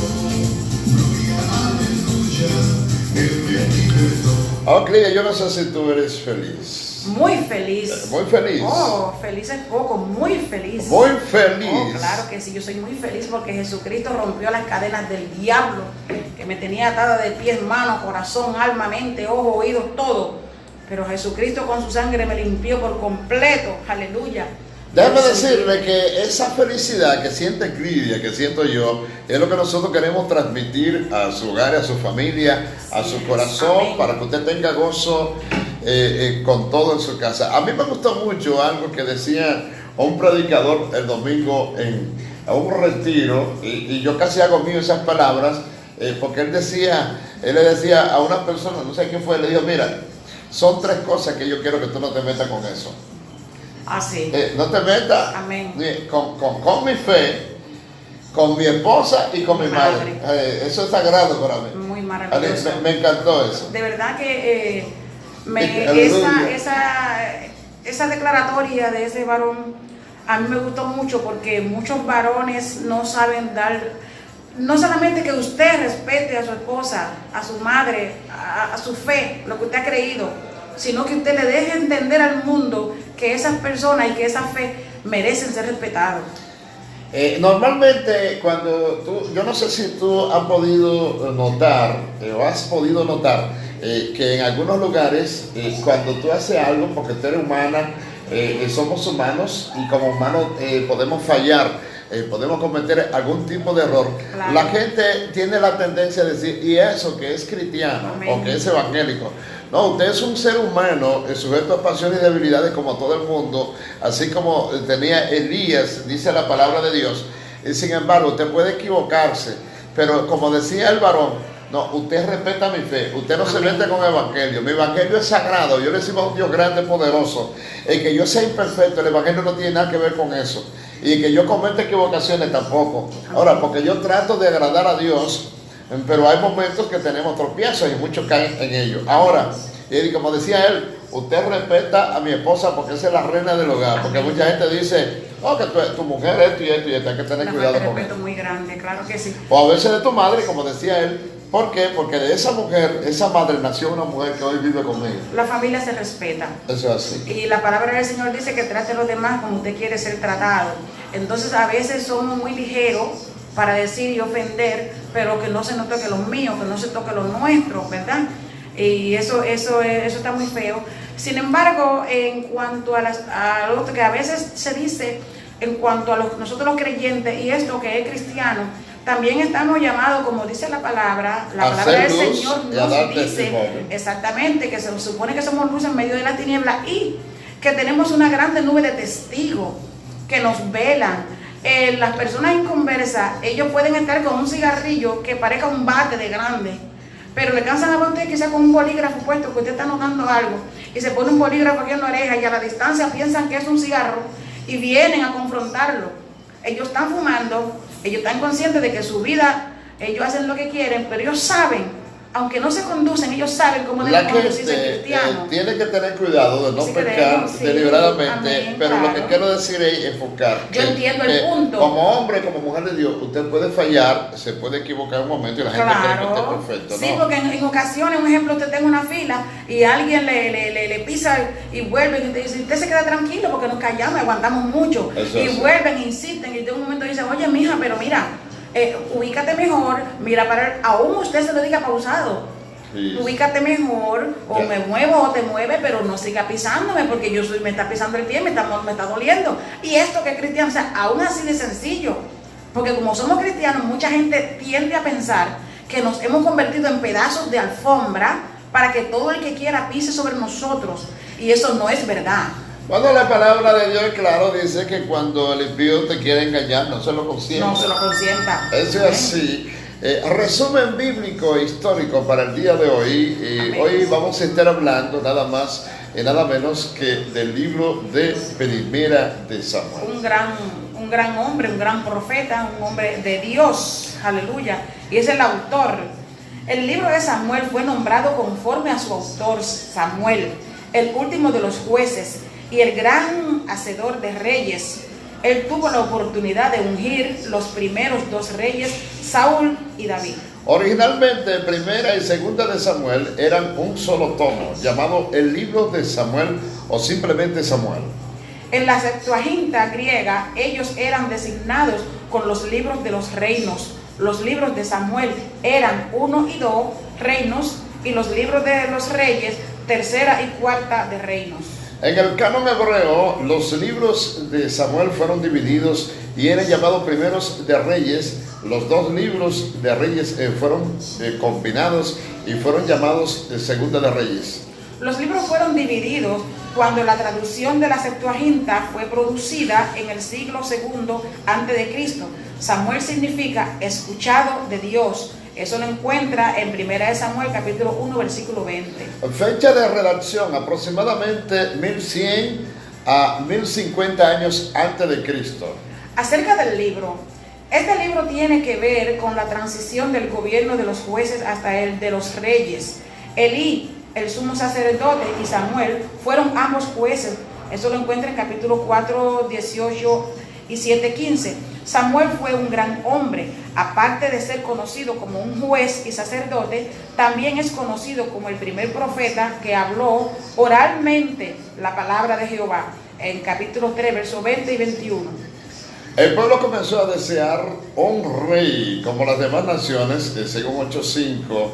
gloria, aleluya. Él me libertó. Oh, Clia, yo no sé si tú eres feliz. Muy feliz. Muy feliz. Oh, feliz es poco, muy feliz. Muy feliz. Oh, claro que sí, yo soy muy feliz porque Jesucristo rompió las cadenas del diablo que me tenía atada de pies, manos, corazón, alma, mente, ojos, oídos, todo. Pero Jesucristo con su sangre me limpió por completo. Aleluya. Déjame decirle que esa felicidad que siente Clidia, que siento yo, es lo que nosotros queremos transmitir a su hogar, a su familia, a su corazón, Amén. para que usted tenga gozo con todo en su casa. A mí me gustó mucho algo que decía un predicador el domingo a un retiro, y yo casi hago mío esas palabras, porque él le decía a una persona, no sé quién fue, le dijo, mira, son 3 cosas que yo quiero que tú no te metas con eso. Así. No te metas Amén. con mi fe, con mi esposa y con mi madre. Eso es sagrado para mí. Muy maravilloso. Me encantó eso. De verdad que Aleluya. esa declaratoria de ese varón a mí me gustó mucho porque muchos varones no saben dar, no solamente que usted respete a su esposa, a su madre, a su fe, lo que usted ha creído, sino que usted le deje entender al mundo que esas personas y que esa fe merecen ser respetados. Normalmente cuando yo no sé si tú has podido notar que en algunos lugares cuando tú haces algo, porque tú eres humana, somos humanos y como humanos podemos fallar, podemos cometer algún tipo de error. Claro. La gente tiene la tendencia a decir, ¿y eso que es cristiano? Amén. O que es evangélico? No, usted es un ser humano sujeto a pasiones y debilidades como todo el mundo, así como tenía Elías, dice la palabra de Dios. Y sin embargo, usted puede equivocarse, pero como decía el varón, no, usted respeta mi fe, usted no se mete con el evangelio. Mi evangelio es sagrado, yo le sirvo a un Dios grande, poderoso. El que yo sea imperfecto, el evangelio no tiene nada que ver con eso. Y que yo cometa equivocaciones tampoco. Ahora, porque yo trato de agradar a Dios, pero hay momentos que tenemos tropiezos y muchos caen en ellos. Ahora, y como decía él, usted respeta a mi esposa porque esa es la reina del hogar. Porque mucha gente dice, oh, que tu mujer esto y esto y esto, hay que tener Una cuidado falta de con respeto eso. muy grande, claro que sí. O a veces de tu madre, como decía él. ¿Por qué? Porque de esa mujer, esa madre nació una mujer que hoy vive conmigo. La familia se respeta. Eso es así. Y la palabra del Señor dice que trate a los demás como usted quiere ser tratado. Entonces a veces somos muy ligeros para decir y ofender, pero que no se nos toque los míos, que no se toque los nuestros, ¿verdad? Y eso está muy feo. Sin embargo, en cuanto a lo que a veces se dice, en cuanto a nosotros los creyentes y esto que es cristiano, también estamos llamados, como dice la palabra del Señor nos dice exactamente que se supone que somos luz en medio de la tiniebla y que tenemos una grande nube de testigos que nos velan. Las personas inconversas, ellos pueden estar con un cigarrillo que parezca un bate de grande, pero le cansan a usted quizás con un bolígrafo puesto, que usted está notando algo, y se pone un bolígrafo aquí en la oreja y a la distancia piensan que es un cigarro y vienen a confrontarlo. Ellos están fumando, ellos están conscientes de que su vida, ellos hacen lo que quieren, pero ellos saben aunque no se conducen, ellos saben cómo La deben conducirse gente cristianos. tiene que tener cuidado de no Sí que pecar debemos, sí. deliberadamente, Amén, pero lo que claro. quiero decir es enfocar. Yo entiendo el punto. Como hombre, como mujer de Dios, usted puede fallar, se puede equivocar un momento y la gente cree que usted es perfecto. Sí, ¿no? porque en ocasiones, un ejemplo, usted tenga una fila y alguien le pisa y vuelve y te dice, usted se queda tranquilo porque nos callamos, aguantamos mucho. Eso Y sí. vuelven, insisten y de un momento dicen, oye mija, pero mira, ubícate mejor, mira para el, aún usted se lo diga pausado. Sí. Ubícate mejor, o Ya. me muevo o te mueve, pero no siga pisándome porque me está pisando el pie, me está doliendo. Y esto que es cristiano, o sea, aún así de sencillo. Porque como somos cristianos, mucha gente tiende a pensar que nos hemos convertido en pedazos de alfombra para que todo el que quiera pise sobre nosotros. Y eso no es verdad. Cuando la palabra de Dios, claro, dice que cuando el impío te quiere engañar, no se lo consienta. No se lo consienta. Eso es así. Resumen bíblico e histórico para el día de hoy. Amén. Hoy vamos a estar hablando nada más y nada menos que del libro de Primera de Samuel. Un gran hombre, un gran profeta, un hombre de Dios, aleluya, y es el autor. El libro de Samuel fue nombrado conforme a su autor, Samuel, el último de los jueces y el gran hacedor de reyes. Él tuvo la oportunidad de ungir los primeros dos reyes, Saúl y David. Originalmente, Primera y Segunda de Samuel eran un solo tomo, llamado el libro de Samuel o simplemente Samuel. En la Septuaginta griega, ellos eran designados con los libros de los reinos. Los libros de Samuel eran 1 y 2 reinos, y los libros de los reyes, 3ª y 4ª de reinos. En el canon hebreo, los libros de Samuel fueron divididos y eran llamados primeros de reyes. Los dos libros de reyes fueron combinados y fueron llamados segunda de reyes. Los libros fueron divididos cuando la traducción de la Septuaginta fue producida en el siglo II a.C. Samuel significa escuchado de Dios. Eso lo encuentra en 1 Samuel capítulo 1 versículo 20. Fecha de redacción aproximadamente 1100 a 1050 años antes de Cristo. Acerca del libro, este libro tiene que ver con la transición del gobierno de los jueces hasta el de los reyes. Elí, el sumo sacerdote, y Samuel fueron ambos jueces. Eso lo encuentra en capítulo 4, 18 y 7, 15. Samuel fue un gran hombre. Aparte de ser conocido como un juez y sacerdote, también es conocido como el primer profeta que habló oralmente la palabra de Jehová. En capítulo 3, versos 20 y 21. El pueblo comenzó a desear un rey como las demás naciones, según 8:5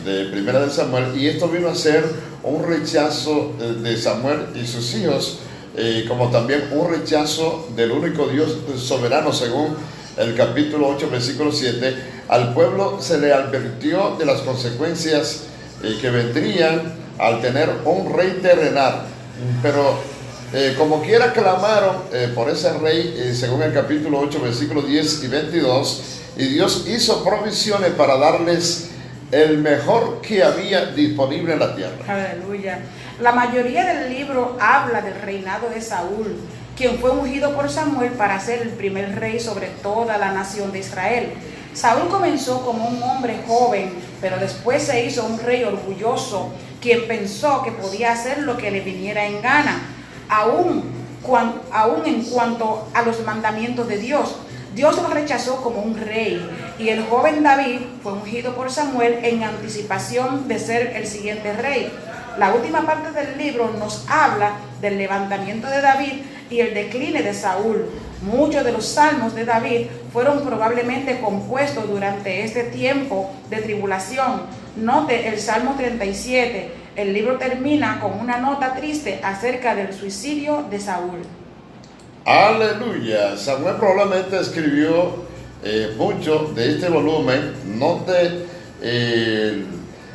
de Primera de Samuel, y esto vino a ser un rechazo de Samuel y sus hijos, como también un rechazo del único Dios soberano, según el capítulo 8, versículo 7. Al pueblo se le advirtió de las consecuencias que vendrían al tener un rey terrenal, pero como quiera clamaron por ese rey, según el capítulo 8, versículos 10 y 22, y Dios hizo provisiones para darles el mejor que había disponible en la tierra. Aleluya. La mayoría del libro habla del reinado de Saúl, quien fue ungido por Samuel para ser el primer rey sobre toda la nación de Israel. Saúl comenzó como un hombre joven, pero después se hizo un rey orgulloso, quien pensó que podía hacer lo que le viniera en gana, aún en cuanto a los mandamientos de Dios. Dios lo rechazó como un rey, y el joven David fue ungido por Samuel en anticipación de ser el siguiente rey. La última parte del libro nos habla del levantamiento de David y el decline de Saúl. Muchos de los salmos de David fueron probablemente compuestos durante este tiempo de tribulación. Note el Salmo 37. El libro termina con una nota triste acerca del suicidio de Saúl. Aleluya. Samuel probablemente escribió mucho de este volumen. Note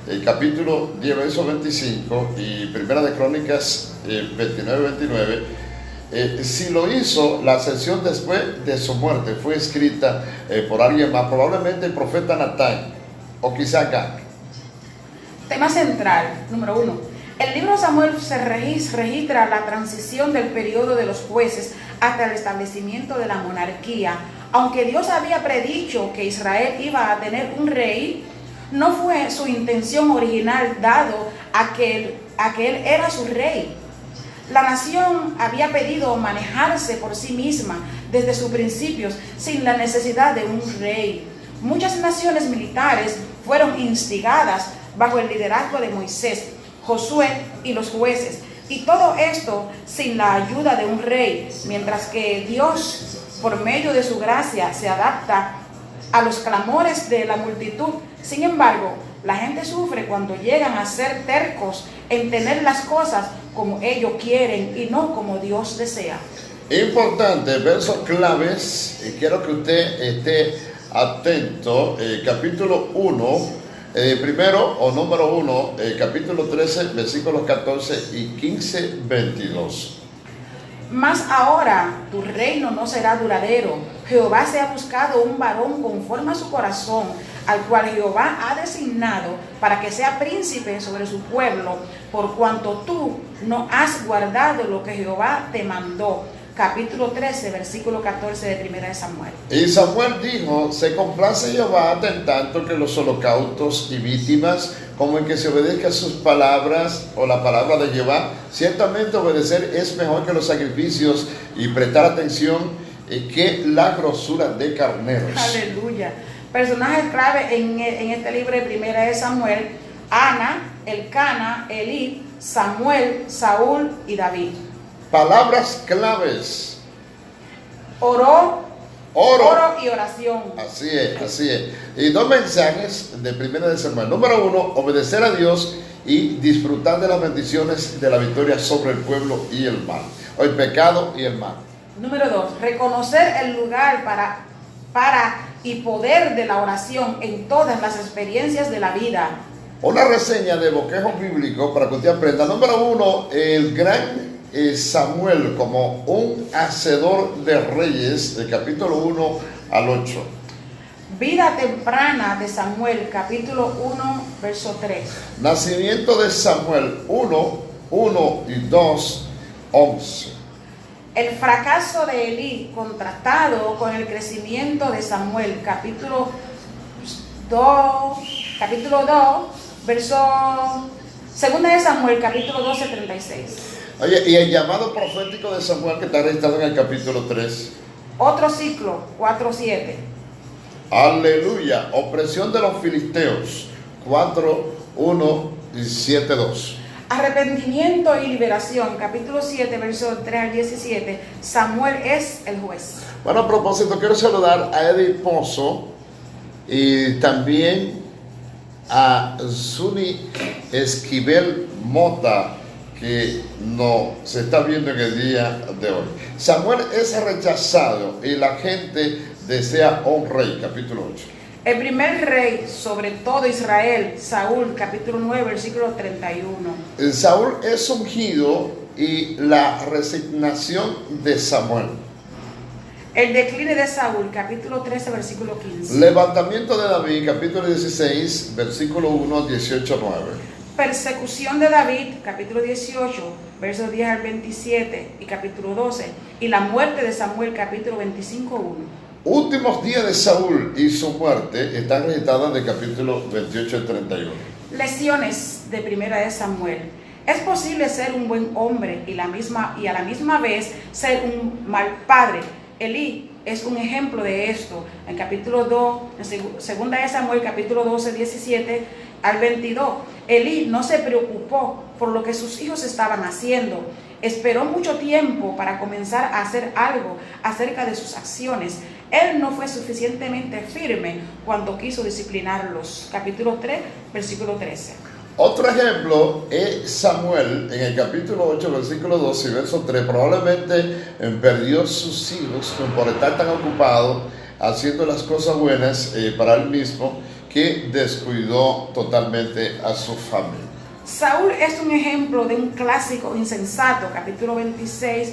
el capítulo 10, verso 25 y Primera de Crónicas 29. Si lo hizo, la sección después de su muerte fue escrita por alguien más, probablemente el profeta Natán o quizá Gad. Tema central, número 1. El libro de Samuel se registra la transición del periodo de los jueces hasta el establecimiento de la monarquía. Aunque Dios había predicho que Israel iba a tener un rey, No fue su intención original, dado a que él era su rey. La nación había pedido manejarse por sí misma desde sus principios sin la necesidad de un rey. Muchas naciones militares fueron instigadas bajo el liderazgo de Moisés, Josué y los jueces, y todo esto sin la ayuda de un rey, mientras que Dios, por medio de su gracia, se adapta a los clamores de la multitud. Sin embargo, la gente sufre cuando llegan a ser tercos en tener las cosas como ellos quieren y no como Dios desea. Importante, versos claves, y quiero que usted esté atento. Capítulo 1, primero o número 1, capítulo 13, versículos 14 y 15, 22. Mas ahora tu reino no será duradero. Jehová se ha buscado un varón conforme a su corazón, al cual Jehová ha designado para que sea príncipe sobre su pueblo, por cuanto tú no has guardado lo que Jehová te mandó. Capítulo 13, versículo 14 de Primera de Samuel. Y Samuel dijo: se complace Jehová en tanto que los holocaustos y víctimas, como en que se obedezca sus palabras o la palabra de Jehová. Ciertamente obedecer es mejor que los sacrificios, y prestar atención que la grosura de carneros. Aleluya. Personajes clave en este libro de Primera de Samuel: Ana, Elcana, Elí, Samuel, Saúl y David. Palabras claves: oro y oración. Así es, así es. Y dos mensajes de Primera de Samuel. Número 1, obedecer a Dios y disfrutar de las bendiciones de la victoria sobre el pueblo y el mal, o el pecado y el mal. Número 2, reconocer el lugar para y poder de la oración en todas las experiencias de la vida. Una reseña de bosquejo bíblico para que usted aprenda. Número 1, el gran Samuel como un hacedor de reyes, del capítulo 1 al 8. Vida temprana de Samuel, capítulo 1, verso 3. Nacimiento de Samuel 1 y 2, 11. El fracaso de Elí contrastado con el crecimiento de Samuel, capítulo 2, verso... Segunda de Samuel, capítulo 12, 36. Oye, y el llamado profético de Samuel, que está registrado en el capítulo 3. Otro ciclo, 4:7. Aleluya. Opresión de los filisteos, 4:1 y 7:2. Arrepentimiento y liberación, capítulo 7, versos 3 al 17. Samuel es el juez. Bueno, a propósito, quiero saludar a Eddie Pozo y también a Zuni Esquivel Mota, que nos está viendo en el día de hoy. Samuel es rechazado y la gente desea un rey, capítulo 8. El primer rey sobre todo Israel, Saúl, capítulo 9, versículo 31. Saúl es ungido y la resignación de Samuel. El decline de Saúl, capítulo 13, versículo 15. Levantamiento de David, capítulo 16, versículo 1, 18, 9. Persecución de David, capítulo 18, versos 10 al 27 y capítulo 12. Y la muerte de Samuel, capítulo 25, 1. Últimos días de Saúl y su muerte están registradas del capítulo 28 al 31. Lecciones de Primera de Samuel. Es posible ser un buen hombre y a la misma vez ser un mal padre. Elí es un ejemplo de esto. En capítulo 2, en segunda de Samuel, capítulo 12, 17 al 22. Elí no se preocupó por lo que sus hijos estaban haciendo. Esperó mucho tiempo para comenzar a hacer algo acerca de sus acciones. Él no fue suficientemente firme cuando quiso disciplinarlos. Capítulo 3, versículo 13. Otro ejemplo es Samuel en el capítulo 8, versículo 2 y verso 3. Probablemente perdió sus hijos por estar tan ocupado haciendo las cosas buenas para él mismo, que descuidó totalmente a su familia. Saúl es un ejemplo de un clásico insensato. Capítulo 26,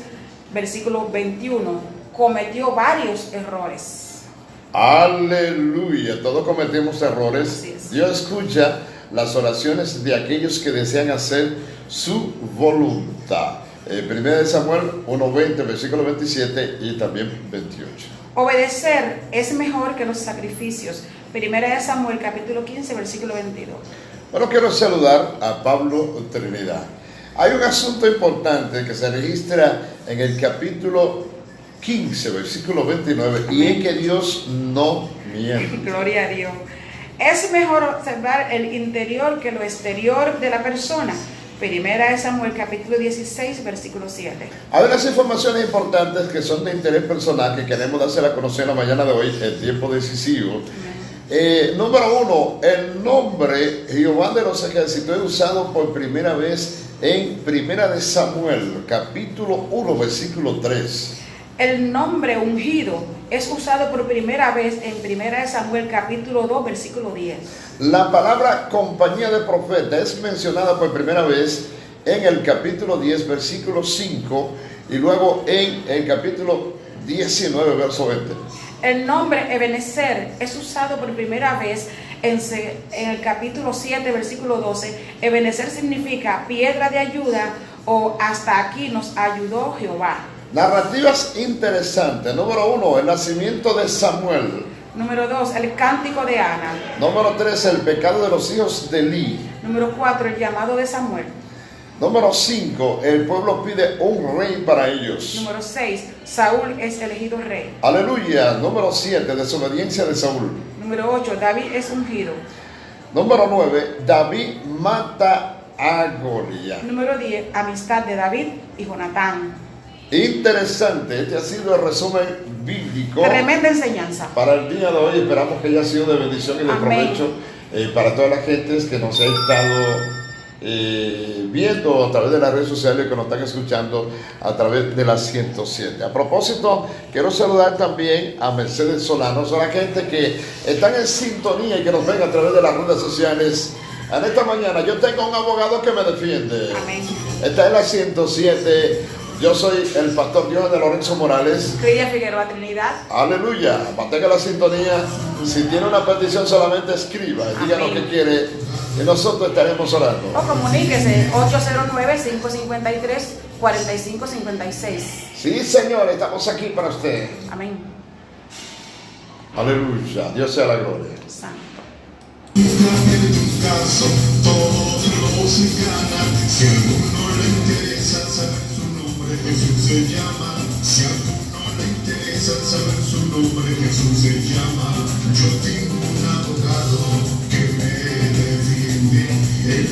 versículo 21. Cometió varios errores. Aleluya, todos cometemos errores. Así es. Dios escucha las oraciones de aquellos que desean hacer su voluntad. Primera de Samuel 1:20, versículo 27 y también 28. Obedecer es mejor que los sacrificios, Primera de Samuel, capítulo 15, versículo 22. Bueno, quiero saludar a Pablo Trinidad. Hay un asunto importante que se registra en el capítulo 15, versículo 29, y es que Dios no miente. Gloria a Dios. Es mejor observar el interior que lo exterior de la persona. Primera de Samuel, capítulo 16, versículo 7. Hay unas informaciones importantes que son de interés personal que queremos dársela a conocer en la mañana de hoy, el tiempo decisivo. Número 1, el nombre Jehová de los ejércitos es usado por primera vez en Primera de Samuel, capítulo 1, versículo 3. El nombre ungido es usado por primera vez en Primera de Samuel, capítulo 2, versículo 10. La palabra compañía de profetas es mencionada por primera vez en el capítulo 10, versículo 5, y luego en el capítulo 19, verso 20. El nombre Ebenezer es usado por primera vez en el capítulo 7, versículo 12. Ebenezer significa piedra de ayuda o hasta aquí nos ayudó Jehová. Narrativas interesantes. Número 1, el nacimiento de Samuel. Número 2, el cántico de Ana. Número 3, el pecado de los hijos de Eli. Número 4, el llamado de Samuel. Número 5, el pueblo pide un rey para ellos. Número 6, Saúl es elegido rey. Aleluya. Número 7, desobediencia de Saúl. Número 8, David es ungido. Número 9, David mata a Goliat. Número 10, amistad de David y Jonatán. Interesante, este ha sido el resumen bíblico Tremenda enseñanza. para el día de hoy. Esperamos que haya sido de bendición y de Amén. provecho para toda la gente que nos ha estado viendo a través de las redes sociales, que nos están escuchando a través de la 107. A propósito, quiero saludar también a Mercedes Solano, a la gente que están en sintonía y que nos ven a través de las redes sociales. En esta mañana yo tengo un abogado que me defiende. Amén. Está en la 107. Yo soy el pastor Dios de Lorenzo Morales. Cridia Figueroa Trinidad. Aleluya. Mantenga la sintonía. Si tiene una petición, solamente escriba y díganos Amén. qué quiere y nosotros estaremos orando. O comuníquese 809-553-4556. Sí, Señor, estamos aquí para usted. Amén. Aleluya. Dios sea la gloria. Santo. En tu caso, todos los ganan. Si a alguno le interesa saber su nombre, Jesús se llama. Si a alguno le interesa saber su nombre, Jesús se llama. Yo tengo un abogado que me defiende. Él